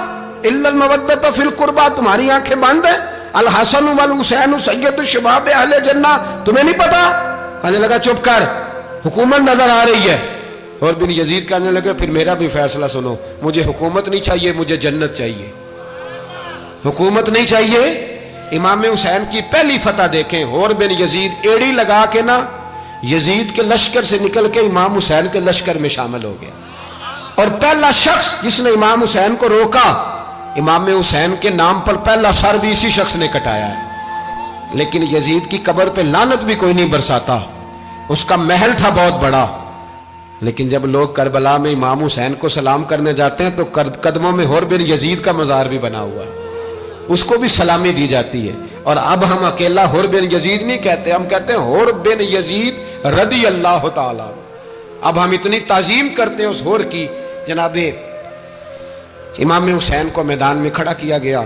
الا المودۃ فی القربى، تمہاری آنکھیں بند ہیں۔ الحسن والحسین سید الشباب اہل جنہ، تمہیں نہیں پتا؟ کہنے لگا چپ کر، حکومت نظر آ رہی ہے۔ اور بن یزید کہنے لگے پھر میرا بھی فیصلہ سنو، مجھے حکومت نہیں چاہیے، مجھے جنت چاہیے۔ حکومت نہیں چاہیے۔ امام حسین کی پہلی فتح دیکھیں، اور بن یزید ایڑی لگا کے نا یزید کے لشکر سے نکل کے امام حسین کے لشکر میں شامل ہو گیا، اور پہلا شخص جس نے امام حسین کو روکا، امام حسین کے نام پر پہلا سر بھی اسی شخص نے کٹایا ہے۔ لیکن یزید کی قبر پہ لعنت بھی کوئی نہیں برساتا، اس کا محل تھا بہت بڑا، لیکن جب لوگ کربلا میں امام حسین کو سلام کرنے جاتے ہیں تو قدموں میں حور بن یزید کا مزار بھی بنا ہوا ہے، اس کو بھی سلامی دی جاتی ہے۔ اور اب ہم اکیلا حور بن یزید نہیں کہتے، ہم کہتے ہیں حور بن یزید رضی اللہ تعالیٰ۔ اب ہم اتنی تعظیم کرتے ہیں اس حور کی۔ جناب امام حسین کو میدان میں کھڑا کیا گیا،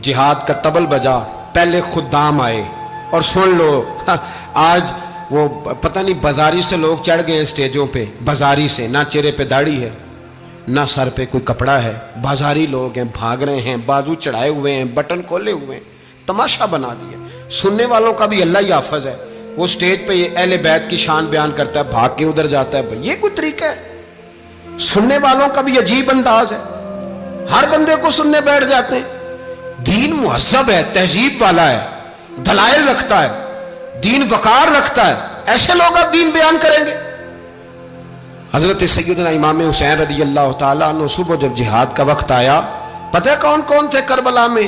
جہاد کا طبل بجا، پہلے خدام آئے، اور سن لو آج وہ پتہ نہیں بازاری سے لوگ چڑھ گئے اسٹیجوں پہ، بازاری سے، نہ چہرے پہ داڑھی ہے نہ سر پہ کوئی کپڑا ہے، بازاری لوگ ہیں، بھاگ رہے ہیں، بازو چڑھائے ہوئے ہیں، بٹن کھولے ہوئے ہیں، تماشا بنا دیا۔ سننے والوں کا بھی اللہ ہی حافظ ہے، وہ سٹیج پہ یہ اہل بیت کی شان بیان کرتا ہے، بھاگ کے ادھر جاتا ہے، یہ کوئی طریقہ ہے؟ سننے والوں کا بھی عجیب انداز ہے، ہر بندے کو سننے بیٹھ جاتے ہیں۔ دین مہذب ہے، تہذیب والا ہے، دلائل رکھتا ہے، دین وقار رکھتا ہے، ایسے لوگ اب دین بیان کریں گے؟ حضرت سیدنا امام حسین رضی اللہ تعالیٰ عنہ صبح جب جہاد کا وقت آیا، پتہ ہے کون کون تھے کربلا میں؟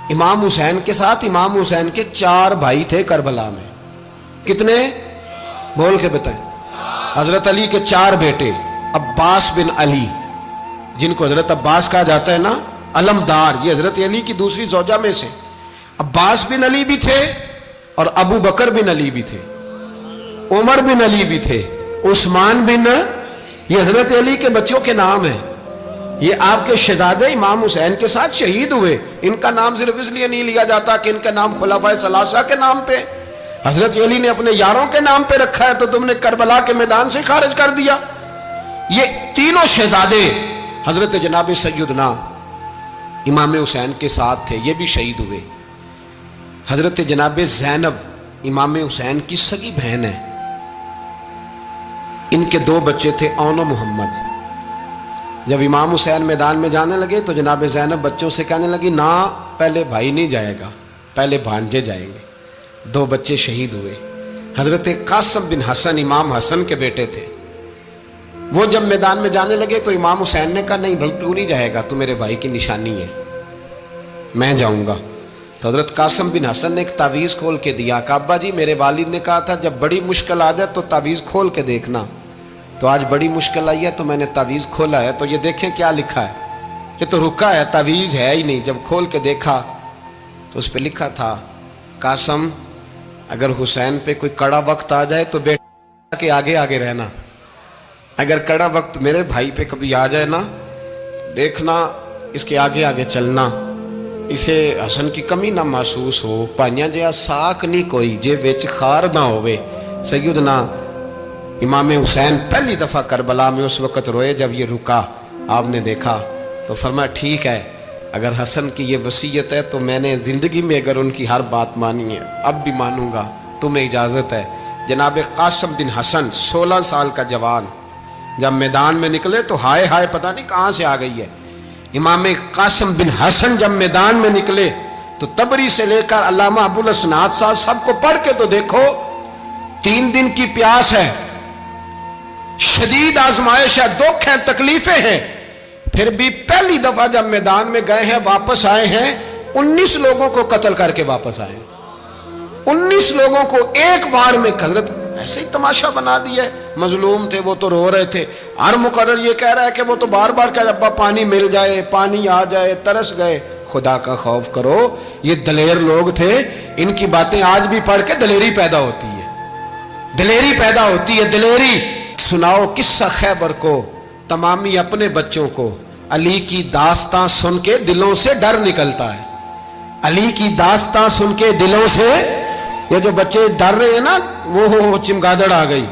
امام حسین کے ساتھ امام حسین کے 4 بھائی تھے کربلا میں۔ کتنے؟ بول کے بتائیں۔ حضرت علی کے 4 بیٹے، عباس بن علی، جن کو حضرت عباس کہا جاتا ہے نا، علمدار، یہ حضرت علی کی دوسری زوجہ میں سے۔ عباس بن علی بھی تھے، اور ابو بکر بن علی بھی تھے، عمر بن علی بھی تھے، عثمان بن، یہ حضرت علی کے بچوں کے نام ہیں۔ یہ آپ کے شہزادے امام حسین کے ساتھ شہید ہوئے، ان کا نام صرف اس لیے نہیں لیا جاتا کہ ان کا نام خلفائے ثلاثہ کے نام پہ، حضرت علی نے اپنے یاروں کے نام پہ رکھا ہے، تو تم نے کربلا کے میدان سے خارج کر دیا۔ یہ تینوں شہزادے حضرت جناب سیدنا امام حسین کے ساتھ تھے، یہ بھی شہید ہوئے۔ حضرت جناب زینب امام حسین کی سگی بہن ہے، ان کے 2 بچے تھے، اون و محمد۔ جب امام حسین میدان میں جانے لگے تو جناب زینب بچوں سے کہنے لگی نہ، پہلے بھائی نہیں جائے گا، پہلے بھانجے جائیں گے۔ 2 بچے شہید ہوئے۔ حضرت قاسم بن حسن امام حسن کے بیٹے تھے، وہ جب میدان میں جانے لگے تو امام حسین نے کہا نہیں بھائی تو نہیں جائے گا، تو میرے بھائی کی نشانی ہے، میں جاؤں گا۔ تو حضرت قاسم بن حسن نے ایک تعویذ کھول کے دیا کہ ابا جی میرے والد نے کہا تھا جب بڑی مشکل آ جائے تو تعویذ کھول کے دیکھنا، تو آج بڑی مشکل آئی ہے تو میں نے تعویذ کھولا ہے، تو یہ دیکھیں کیا لکھا ہے، یہ تو رکا ہے، تعویذ ہے ہی نہیں۔ جب کھول کے دیکھا تو اس پہ لکھا تھا قاسم اگر حسین پہ کوئی کڑا وقت آ جائے تو بیٹا کے آگے آگے رہنا، اگر کڑا وقت میرے بھائی پہ کبھی آ جائے نا، دیکھنا اس کے آگے آگے چلنا، اسے حسن کی کمی نہ محسوس ہو، پائیاں جیا ساک نہیں کوئی جے وچ خار نہ ہوئے۔ سیدنا امام حسین پہلی دفعہ کربلا میں اس وقت روئے جب یہ رکا، آپ نے دیکھا تو فرمایا ٹھیک ہے، اگر حسن کی یہ وصیت ہے تو میں نے زندگی میں اگر ان کی ہر بات مانی ہے اب بھی مانوں گا، تمہیں اجازت ہے۔ جناب قاسم بن حسن 16 سال کا جوان جب میدان میں نکلے تو ہائے ہائے پتہ نہیں کہاں سے آ گئی ہے۔ امام قاسم بن حسن جب میدان میں نکلے تو تبری سے لے کر علامہ ابو الاسناد صاحب سب کو پڑھ کے تو دیکھو، 3 دن کی پیاس ہے، شدید آزمائش ہے, دکھ ہیں, تکلیفیں ہیں, پھر بھی پہلی دفعہ جب میدان میں گئے ہیں, واپس آئے ہیں, 19 لوگوں کو قتل کر کے واپس آئے. 19 لوگوں کو ایک وار میں حضرت ایسے ہی تماشا بنا دیا ہے. مظلوم تھے, وہ تو رو رہے تھے. ہر مقرر یہ کہہ رہا ہے کہ وہ تو بار بار کہہ ابا پانی مل جائے, پانی آ جائے, ترس گئے. خدا کا خوف کرو, یہ دلیر لوگ تھے, ان کی باتیں آج بھی پڑھ کے دلیری پیدا ہوتی ہے, دلیری پیدا ہوتی ہے, دلیری. سناؤ قصہ خیبر کو, تمامی اپنے بچوں کو. علی کی داستان سن کے دلوں سے ڈر نکلتا ہے. علی کی داستان سن کے دلوں سے, یہ جو بچے ڈر رہے ہیں نا, وہ چمگادڑ آ گئی,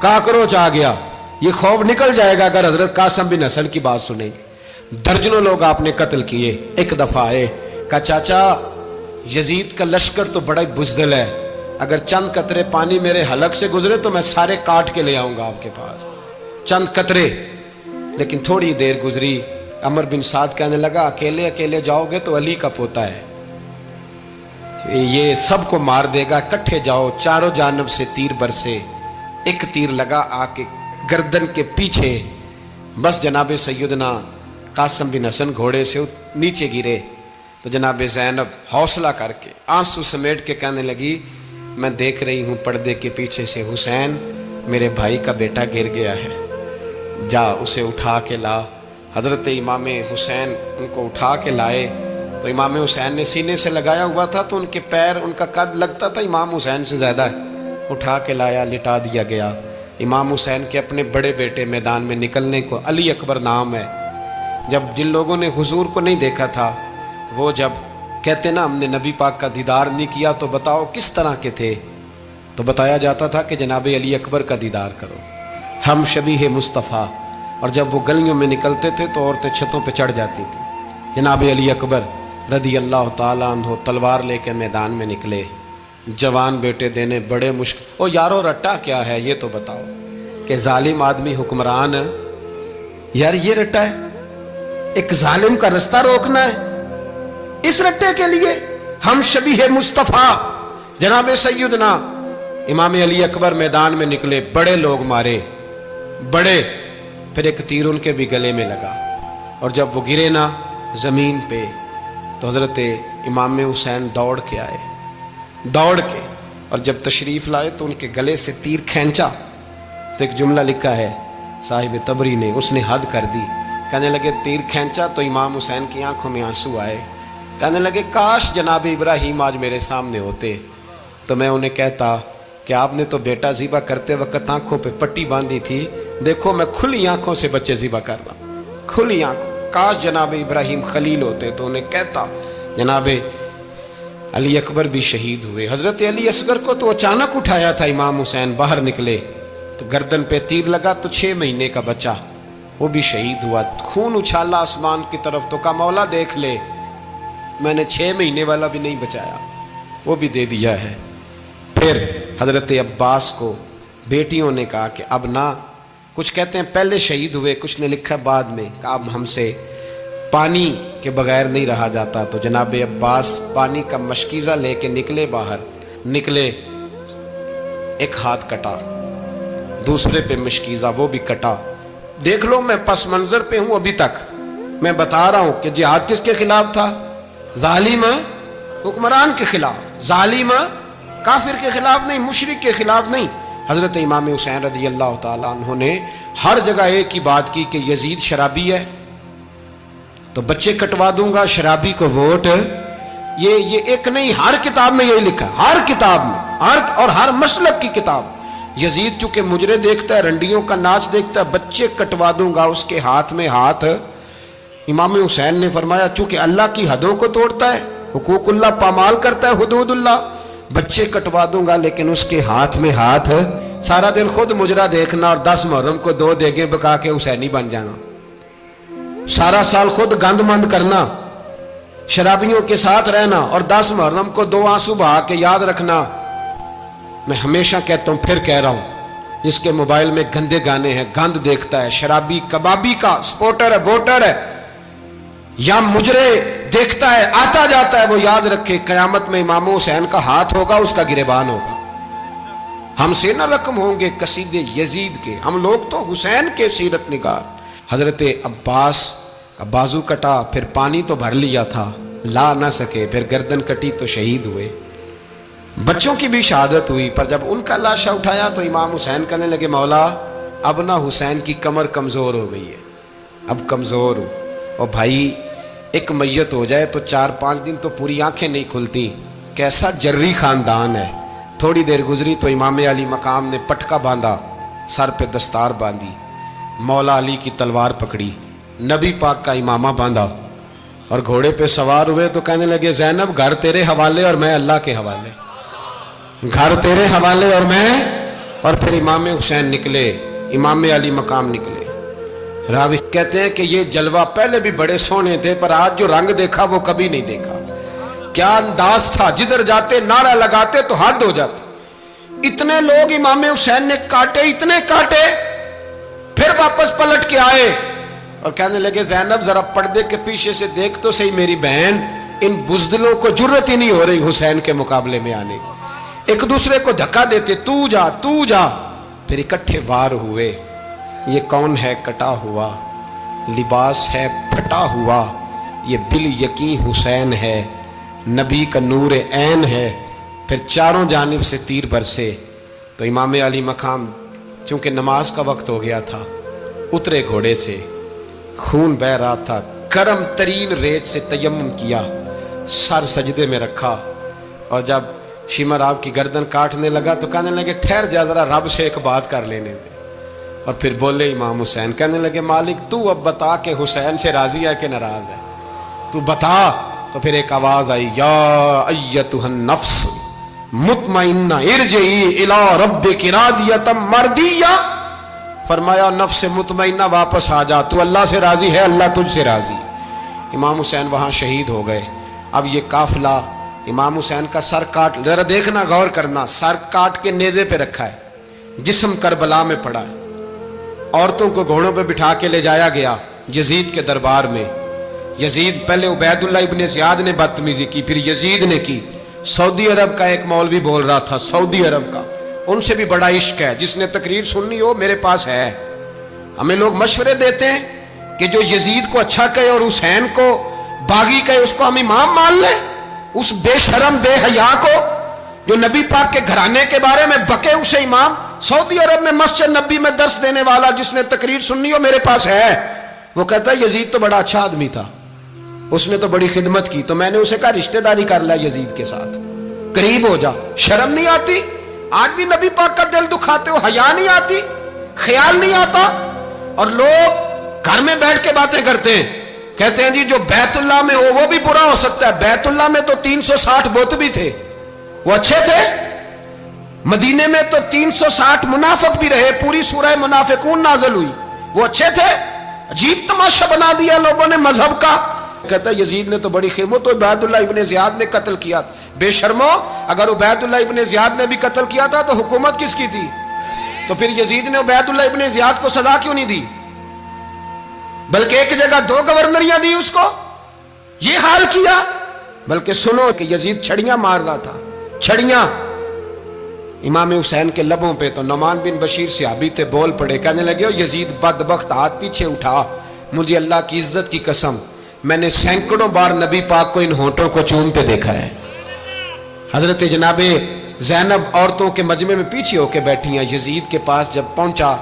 کاکروچ آ گیا, یہ خوف نکل جائے گا اگر حضرت قاسم بن حسن کی بات سنیں گے. درجنوں لوگ آپ نے قتل کیے. ایک دفعہ آئے, کہا چاچا یزید کا لشکر تو بڑا بزدل ہے, اگر چند قطرے پانی میرے حلق سے گزرے تو میں سارے کاٹ کے لے آؤں گا آپ کے پاس, چند قطرے. لیکن تھوڑی دیر گزری, عمر بن سعد کہنے لگا اکیلے اکیلے جاؤ گے تو علی کا پوتا ہے, یہ سب کو مار دے گا, اکٹھے جاؤ. چاروں جانب سے تیر برسے, ایک تیر لگا آ کے گردن کے پیچھے, بس جناب سیدنا قاسم بن حسن گھوڑے سے نیچے گرے. تو جناب زینب حوصلہ کر کے آنسو سمیٹ کے کہنے لگی میں دیکھ رہی ہوں پردے کے پیچھے سے حسین میرے بھائی کا بیٹا گر گیا ہے, جا اسے اٹھا کے لا. حضرت امام حسین ان کو اٹھا کے لائے. تو امام حسین نے سینے سے لگایا ہوا تھا تو ان کے پیر, ان کا قد لگتا تھا امام حسین سے زیادہ ہے. اٹھا کے لایا, لٹا دیا گیا. امام حسین کے اپنے بڑے بیٹے میدان میں نکلنے کو, علی اکبر نام ہے. جب جن لوگوں نے حضور کو نہیں دیکھا تھا, وہ جب کہتے نا ہم نے نبی پاک کا دیدار نہیں کیا تو بتاؤ کس طرح کے تھے, تو بتایا جاتا تھا کہ جناب علی اکبر کا دیدار کرو, ہم شبیہ مصطفیٰ. اور جب وہ گلیوں میں نکلتے تھے تو عورتیں چھتوں پہ چڑھ جاتی تھیں. جناب علی اکبر رضی اللہ تعالیٰ عنہ تلوار لے کے میدان میں نکلے, جوان بیٹے دینے بڑے مشکل. او یارو رٹا کیا ہے یہ تو بتاؤ, کہ ظالم آدمی حکمران ہے یار, یہ رٹا ہے, ایک ظالم کا رستہ روکنا ہے, اس رٹے کے لیے ہم شبیہ مصطفیٰ. جناب سیدنا امام علی اکبر میدان میں نکلے, بڑے لوگ مارے, بڑے. پھر ایک تیر ان کے بھی گلے میں لگا, اور جب وہ گرے نا زمین پہ تو حضرت امام حسین دوڑ کے آئے, دوڑ کے, اور جب تشریف لائے تو ان کے گلے سے تیر کھینچا. تو ایک جملہ لکھا ہے صاحب تبری نے, اس نے حد کر دی. کہنے لگے تیر کھینچا تو امام حسین کی آنکھوں میں آنسو آئے. کہنے لگے کاش جناب ابراہیم آج میرے سامنے ہوتے تو میں انہیں کہتا کہ آپ نے تو بیٹا ذبح کرتے وقت آنکھوں پہ پٹی باندھی تھی, دیکھو میں کھلی آنکھوں سے بچے ذبح کر رہا ہوں, کھلی آنکھوں. کاش جناب ابراہیم خلیل ہوتے تو انہیں کہتا. جناب علی اکبر بھی شہید ہوئے. حضرت علی اصغر کو تو اچانک اٹھایا تھا امام حسین, باہر نکلے تو گردن پہ تیر لگا تو 6 مہینے کا بچہ وہ بھی شہید ہوا. خون اچھالا آسمان کی طرف تو کہا مولا دیکھ لے, میں نے 6 مہینے والا بھی نہیں بچایا, وہ بھی دے دیا ہے. پھر حضرت عباس کو بیٹیوں نے کہا کہ اب نہ, کچھ کہتے ہیں پہلے شہید ہوئے, کچھ نے لکھا بعد میں, کہ اب ہم سے پانی کے بغیر نہیں رہا جاتا. تو جناب عباس پانی کا مشکیزہ لے کے نکلے, باہر نکلے, ایک ہاتھ کٹا, دوسرے پہ مشکیزہ وہ بھی کٹا. دیکھ لو میں پس منظر پہ ہوں ابھی تک, میں بتا رہا ہوں کہ جہاد کس کے خلاف تھا, ظالم حکمران کے خلاف, ظالم کافر کے خلاف نہیں, مشرک کے خلاف نہیں. حضرت امام حسین رضی اللہ تعالیٰ عنہ نے ہر جگہ ایک ہی بات کی کہ یزید شرابی ہے تو بچے کٹوا دوں گا, شرابی کو ووٹ. یہ ایک نہیں, ہر کتاب میں یہی لکھا, ہر کتاب میں, اور ہر مسلک کی کتاب. یزید چونکہ مجرے دیکھتا ہے, رنڈیوں کا ناچ دیکھتا ہے, بچے کٹوا دوں گا, اس کے ہاتھ میں ہاتھ. امام حسین نے فرمایا چونکہ اللہ کی حدوں کو توڑتا ہے, حقوق اللہ پامال کرتا ہے, حدود اللہ, بچے کٹوا دوں گا لیکن اس کے ہاتھ میں ہاتھ. سارا دن خود مجرا دیکھنا اور 10 محرم کو 2 دیگیں پکا کے حسینی بن جانا, سارا سال خود گند مند کرنا, شرابیوں کے ساتھ رہنا, اور 10 محرم کو 2 آنسو بہا کے یاد رکھنا. میں ہمیشہ کہتا ہوں, پھر کہہ رہا ہوں, جس کے موبائل میں گندے گانے ہیں, گند دیکھتا ہے, شرابی کبابی کا سپورٹر ہے, ووٹر ہے, یا مجرے دیکھتا ہے آتا جاتا ہے, وہ یاد رکھے قیامت میں امام حسین کا ہاتھ ہوگا, اس کا گریبان ہوگا. ہم سے نہ رقم ہوں گے قصیدے یزید کے، ہم لوگ تو حسین کے سیرت نگار۔ حضرت عباس کا بازو کٹا، پھر پانی تو بھر لیا تھا، لا نہ سکے، پھر گردن کٹی تو شہید ہوئے۔ بچوں کی بھی شہادت ہوئی، پر جب ان کا لاشا اٹھایا تو امام حسین کہنے لگے مولا اب نہ حسین کی کمر کمزور ہو گئی ہے، اب کمزور ہوں، اور بھائی ایک میت ہو جائے تو 4-5 دن تو پوری آنکھیں نہیں کھلتی، کیسا جری خاندان ہے۔ تھوڑی دیر گزری تو امام علی مقام نے پٹکا باندھا، سر پہ دستار باندھی، مولا علی کی تلوار پکڑی، نبی پاک کا امامہ باندھا اور گھوڑے پہ سوار ہوئے تو کہنے لگے زینب گھر تیرے حوالے اور میں اللہ کے حوالے، گھر تیرے حوالے اور میں، اور پھر امام حسین نکلے، امام علی مقام نکلے۔ راوی کہتے ہیں کہ یہ جلوہ پہلے بھی بڑے سونے تھے، پر آج جو رنگ دیکھا وہ کبھی نہیں دیکھا۔ کیا انداز تھا، جدھر جاتے نعرہ لگاتے تو حد ہو جاتے۔ اتنے لوگ امام حسین نے کاٹے، اتنے کاٹے، پھر واپس پلٹ کے آئے اور کہنے لگے زینب ذرا پردے کے پیچھے سے دیکھ تو صحیح میری بہن، ان بزدلوں کو جرت ہی نہیں ہو رہی حسین کے مقابلے میں آنے، ایک دوسرے کو دھکا دیتے، تو جا تو جا، پھر اکٹھے وار ہوئے۔ یہ کون ہے کٹا ہوا، لباس ہے پھٹا ہوا، یہ بال یقین حسین ہے، نبی کا نور عین ہے۔ پھر چاروں جانب سے تیر برسے تو امام علی مقام چونکہ نماز کا وقت ہو گیا تھا، اترے گھوڑے سے، خون بہ رہا تھا، گرم ترین ریت سے تیمم کیا، سر سجدے میں رکھا، اور جب شمر آپ کی گردن کاٹنے لگا تو کہنے لگے ٹھہر جا ذرا رب سے ایک بات کر لینے دے، اور پھر بولے امام حسین، کہنے لگے مالک تو اب بتا کہ حسین سے راضی ہے کہ ناراض ہے، تو بتا۔ تو پھر ایک آواز آئی، یا ایتھا النفس مطمئنہ ارجعی الی ربک راضیۃ مرضیہ، فرمایا نفس مطمئنہ واپس آ جا، تو اللہ سے راضی ہے، اللہ تجھ سے راضی۔ امام حسین وہاں شہید ہو گئے۔ اب یہ قافلہ امام حسین کا سر کاٹ، ذرا دیکھنا غور کرنا، سر کاٹ کے نیزے پہ رکھا ہے، جسم کربلا میں پڑا ہے، عورتوں کو گھوڑوں پہ بٹھا کے لے جایا گیا یزید کے دربار میں۔ یزید پہلے عبید اللہ ابن زیاد نے بدتمیزی کی، پھر یزید نے کی۔ سعودی عرب کا ایک مولوی بول رہا تھا، سعودی عرب کا، ان سے بھی بڑا عشق ہے، جس نے تقریر سننی ہو میرے پاس ہے۔ ہمیں لوگ مشورے دیتے ہیں کہ جو یزید کو اچھا کہے اور حسین کو باغی کہے اس کو ہم امام مان لیں، اس بے شرم بے حیا کو جو نبی پاک کے گھرانے کے بارے میں بکے اسے امام۔ سعودی عرب میں مسجد نبی میں درس دینے والا جس نے تقریر سننی ہو میرے پاس ہے، وہ کہتا ہے یزید تو بڑا اچھا آدمی تھا، اس نے تو بڑی خدمت کی، تو میں نے اسے کہا رشتہ داری کر لیا یزید کے ساتھ، قریب ہو جا۔ شرم نہیں آتی؟ آج بھی نبی پاک کا دل دکھاتے ہو، حیا نہیں آتی، خیال نہیں آتا؟ اور لوگ گھر میں بیٹھ کے باتیں کرتے ہیں، کہتے ہیں جی جو بیت اللہ میں ہو وہ بھی برا ہو سکتا ہے۔ بیت اللہ میں تو 360 بت بھی تھے، وہ اچھے تھے۔ مدینے میں تو 360 منافق بھی رہے، پوری سورہ منافقون نازل ہوئی، وہ اچھے تھے۔ عجیب تماشا بنا دیا لوگوں نے مذہب کا۔ کہتا ہے یزید نے تو بڑی خدمت، تو عبید اللہ ابن زیاد نے قتل کیا۔ بے شرمو، اگر عبید اللہ ابن زیاد نے بھی قتل کیا تھا تو حکومت کس کی تھی؟ تو پھر یزید نے عبید اللہ ابن زیاد کو سزا کیوں نہیں دی، بلکہ ایک جگہ 2 گورنریاں دی اس کو؟ یہ حال کیا۔ بلکہ سنو کہ یزید چھڑیاں مار رہا تھا، چھڑیاں امام حسین کے لبوں پہ۔ تو نعمان بن بشیر صحابی تھے، بول پڑے، کہنے لگے یزید بدبخت، ہاتھ پیچھے اٹھا، مجھے اللہ کی عزت کی قسم میں نے سینکڑوں بار نبی پاک کو ان ہونٹوں کو چومتے دیکھا ہے۔ حضرت جناب زینب عورتوں کے مجمع میں پیچھے ہو کے بیٹھی ہیں۔ یزید کے پاس جب پہنچا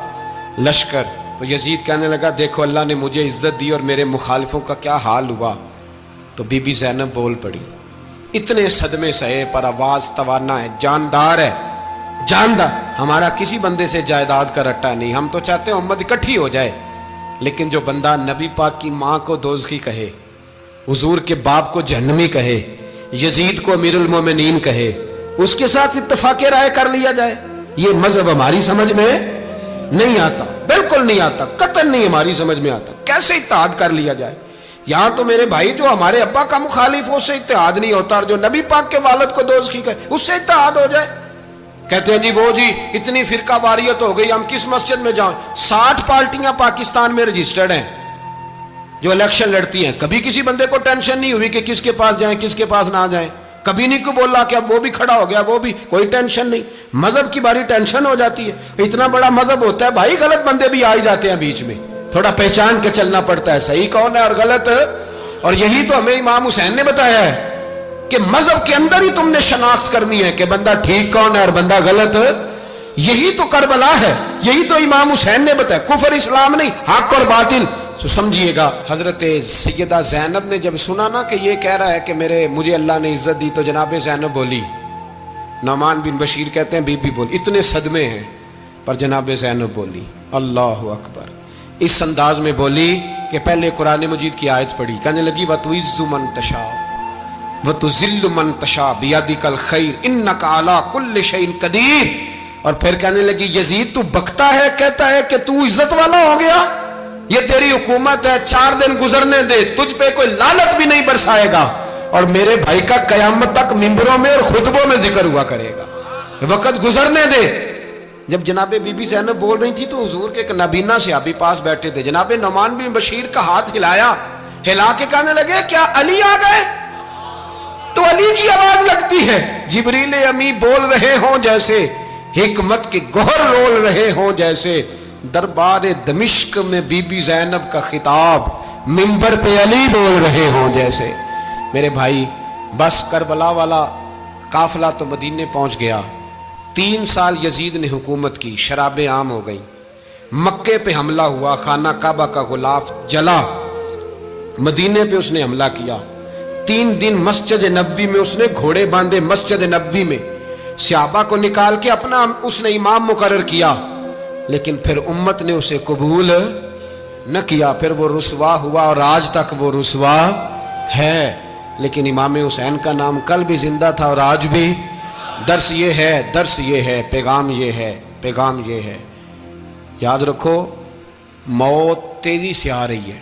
لشکر تو یزید کہنے لگا دیکھو اللہ نے مجھے عزت دی اور میرے مخالفوں کا کیا حال ہوا۔ تو بی بی زینب بول پڑی، اتنے صدمے سہے پر آواز توانا ہے، جاندار ہے، جاندار۔ ہمارا کسی بندے سے جائیداد کا رٹا نہیں، ہم تو چاہتے ہیں امت اکٹھی ہو جائے، لیکن جو بندہ نبی پاک کی ماں کو دوزخی کہے، حضور کے باپ کو جہنمی کہے، یزید کو امیر المومنین کہے، اس کے ساتھ اتفاق رائے کر لیا جائے، یہ مذہب ہماری سمجھ میں نہیں آتا، بالکل نہیں آتا، قطعاً نہیں ہماری سمجھ میں آتا۔ کیسے اتحاد کر لیا جائے؟ یہاں تو میرے بھائی جو ہمارے ابا کا مخالف ہو اس سے اتحاد نہیں ہوتا، اور جو نبی پاک کے والد کو دوزخی کہے اس سے اتحاد ہو جائے۔ کہتے ہیں جی وہ جی اتنی فرقہ واریت ہو گئی، ہم کس مسجد میں جائیں؟ 60 پارٹیاں پاکستان میں رجسٹرڈ ہیں جو الیکشن لڑتی ہیں، کبھی کسی بندے کو ٹینشن نہیں ہوئی کہ کس کے پاس جائیں کس کے پاس نہ جائیں۔ کبھی نہیں کو بولا کہ اب وہ بھی کھڑا ہو گیا, وہ بھی, کوئی ٹینشن نہیں. مذہب کی باری ٹینشن ہو جاتی ہے. اتنا بڑا مذہب ہوتا ہے بھائی, غلط بندے بھی آ ہی جاتے ہیں بیچ میں, تھوڑا پہچان کے چلنا پڑتا ہے صحیح کون ہے اور غلط. اور یہی تو ہمیں امام حسین نے بتایا ہے کہ مذہب کے اندر ہی تم نے شناخت کرنی ہے کہ بندہ ٹھیک کون ہے اور بندہ غلط. یہی تو کربلا ہے, یہی تو امام حسین نے بتایا, کفر اسلام نہیں, حق اور باطل. تو سمجھیے گا, حضرت سیدہ زینب نے جب سنا نا کہ یہ کہہ رہا ہے کہ مجھے اللہ نے عزت دی, تو جناب زینب بولی. نعمان بن بشیر کہتے ہیں بی بی بولی, اتنے صدمے ہیں پر جناب زینب بولی اللہ اکبر. اس انداز میں بولی کہ پہلے قرآن مجید کی آیت پڑھی, کہنے لگی وَتُعِزُّ مَن تَشَاءُ وَتُذِلُّ مَن تَشَاءُ بِيَدِكَ الْخَيْرُ إِنَّكَ عَلَىٰ كُلِّ شَيْءٍ قَدِيرٌ. اور پھر کہنے لگی یزید تو بکتا ہے, کہتا ہے کہ تو عزت والا ہو گیا, یہ تیری حکومت ہے, 4 دن گزرنے دے, تجھ پہ کوئی لعنت بھی نہیں برسائے گا, اور میرے بھائی کا قیامت تک ممبروں میں اور خطبوں میں ذکر ہوا کرے گا, وقت گزرنے دے. جب جناب بی بی زینب بول رہی تھی تو حضور کے ایک نابینا صحابی پاس بیٹھے تھے, جناب نعمان بن بشیر کا ہاتھ ہلایا, ہلا کے کہنے لگے کیا علی آ گئے؟ تو علی کی آواز لگتی ہے, جبریل امی بول رہے ہوں جیسے, حکمت کے گوہر رول رہے ہوں جیسے, دربار دمشق میں بی بی زینب کا خطاب, منبر پہ علی بول رہے ہوں جیسے. میرے بھائی بس کربلا والا قافلہ تو مدینے پہنچ گیا. 3 سال یزید نے حکومت کی, شرابیں عام ہو گئیں, مکے پہ حملہ ہوا, خانہ کعبہ کا غلاف جلا, مدینے پہ اس نے حملہ کیا. 3 دن مسجد نبوی میں اس نے گھوڑے باندھے, مسجد نبوی میں صحابہ کو نکال کے اپنا اس نے امام مقرر کیا, لیکن پھر امت نے اسے قبول نہ کیا, پھر وہ رسوا ہوا اور آج تک وہ رسوا ہے. لیکن امام حسین کا نام کل بھی زندہ تھا اور آج بھی. درس یہ ہے, درس یہ ہے, پیغام یہ ہے, پیغام یہ ہے. یاد رکھو موت تیزی سے آ رہی ہے,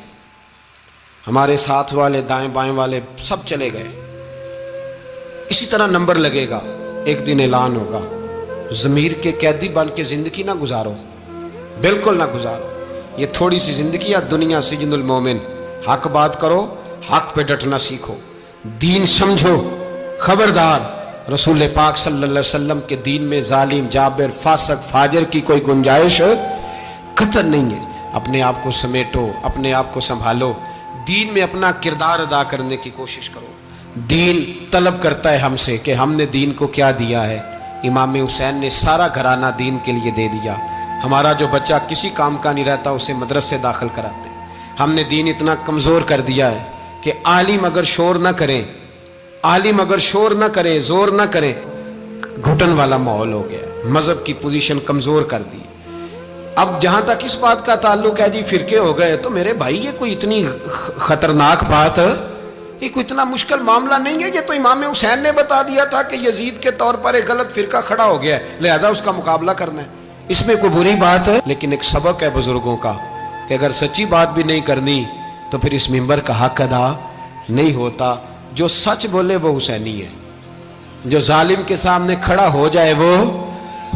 ہمارے ساتھ والے دائیں بائیں والے سب چلے گئے, اسی طرح نمبر لگے گا, ایک دن اعلان ہوگا. ضمیر کے قیدی بن کے زندگی نہ گزارو, بالکل نہ گزارو. یہ تھوڑی سی زندگی ہے, دنیا سجن المومن. حق بات کرو, حق پہ ڈٹنا سیکھو, دین سمجھو. خبردار رسول پاک صلی اللہ علیہ وسلم کے دین میں ظالم, جابر, فاسق, فاجر کی کوئی گنجائش قطر نہیں ہے. اپنے آپ کو سمیٹو, اپنے آپ کو سنبھالو, دین میں اپنا کردار ادا کرنے کی کوشش کرو. دین طلب کرتا ہے ہم سے کہ ہم نے دین کو کیا دیا ہے. امام حسین نے سارا گھرانہ دین کے لیے دے دیا. ہمارا جو بچہ کسی کام کا نہیں رہتا اسے مدرسے داخل کراتے. ہم نے دین اتنا کمزور کر دیا ہے کہ عالم اگر شور نہ کریں, عالم اگر شور نہ کریں, زور نہ کریں, گھٹن والا ماحول ہو گیا. مذہب کی پوزیشن کمزور کر دی. اب جہاں تک اس بات کا تعلق ہے جی فرقے ہو گئے, تو میرے بھائی یہ کوئی اتنی خطرناک بات, یہ کوئی اتنا مشکل معاملہ نہیں ہے. یہ تو امام حسین نے بتا دیا تھا کہ یزید کے طور پر ایک غلط فرقہ کھڑا ہو گیا ہے, لہذا اس کا مقابلہ کرنا ہے. اس میں کوئی بری بات ہے, لیکن ایک سبق ہے بزرگوں کا کہ اگر سچی بات بھی نہیں کرنی تو پھر اس منبر کا حق ادا نہیں ہوتا. جو سچ بولے وہ حسینی ہے, جو ظالم کے سامنے کھڑا ہو جائے وہ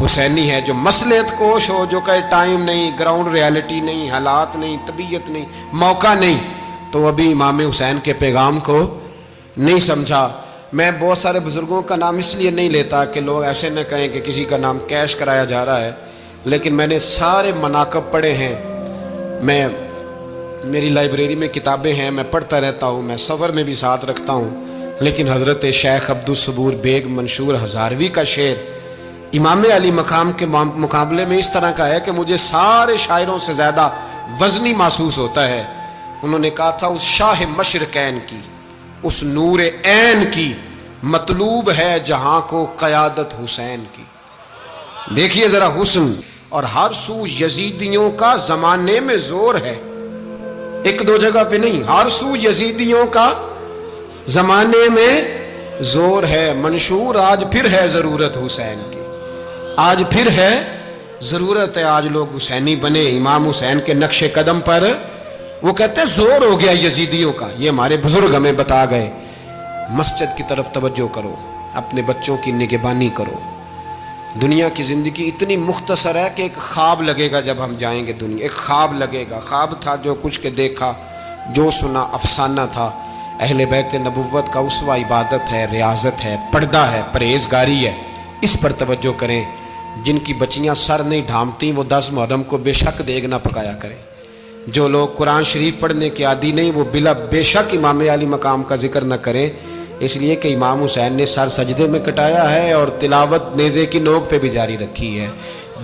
حسینی ہے. جو مصلحت کوش ہو, جو کہے ٹائم نہیں, گراؤنڈ ریالٹی نہیں, حالات نہیں, طبیعت نہیں, موقع نہیں, تو ابھی امام حسین کے پیغام کو نہیں سمجھا. میں بہت سارے بزرگوں کا نام اس لیے نہیں لیتا کہ لوگ ایسے نہ کہیں کہ کسی کا نام کیش کرایا جا رہا ہے, لیکن میں نے سارے مناقب پڑھے ہیں. میری لائبریری میں کتابیں ہیں, میں پڑھتا رہتا ہوں, میں سفر میں بھی ساتھ رکھتا ہوں. لیکن حضرت شیخ عبدالصبور بیگ منشور ہزاروی کا شعر امام علی مقام کے مقابلے میں اس طرح کا ہے کہ مجھے سارے شاعروں سے زیادہ وزنی محسوس ہوتا ہے. انہوں نے کہا تھا اس شاہ مشرقین کی, اس نور عین کی, مطلوب ہے جہاں کو قیادت حسین کی. دیکھیے ذرا حسن, اور ہر سو یزیدیوں کا زمانے میں زور ہے, ایک دو جگہ پہ نہیں, ہر سو یزیدیوں کا زمانے میں زور ہے. منشور آج پھر ہے ضرورت حسین کی, آج پھر ہے ضرورت ہے, آج لوگ حسینی بنے امام حسین کے نقش قدم پر. وہ کہتے ہیں زور ہو گیا یزیدیوں کا, یہ ہمارے بزرگ ہمیں بتا گئے. مسجد کی طرف توجہ کرو, اپنے بچوں کی نگہبانی کرو. دنیا کی زندگی اتنی مختصر ہے کہ ایک خواب لگے گا جب ہم جائیں گے دنیا, ایک خواب لگے گا. خواب تھا جو کچھ کے دیکھا, جو سنا افسانہ تھا. اہل بیت نبوت کا اسوہ عبادت ہے، ریاضت ہے، پردہ ہے، پرہیزگاری ہے، اس پر توجہ کریں۔ جن کی بچیاں سر نہیں ڈھانپتی وہ 10 محرم کو بے شک دیگ نہ پکایا کریں۔ جو لوگ قرآن شریف پڑھنے کے عادی نہیں وہ بے شک امام علی مقام کا ذکر نہ کریں، اس لیے کہ امام حسین نے سر سجدے میں کٹایا ہے اور تلاوت نیزے کی نوک پہ بھی جاری رکھی ہے۔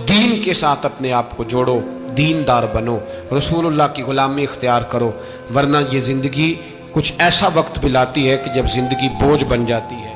دین کے ساتھ اپنے آپ کو جوڑو، دیندار بنو، رسول اللہ کی غلامی اختیار کرو، ورنہ یہ زندگی کچھ ایسا وقت بھی لاتی ہے کہ جب زندگی بوجھ بن جاتی ہے۔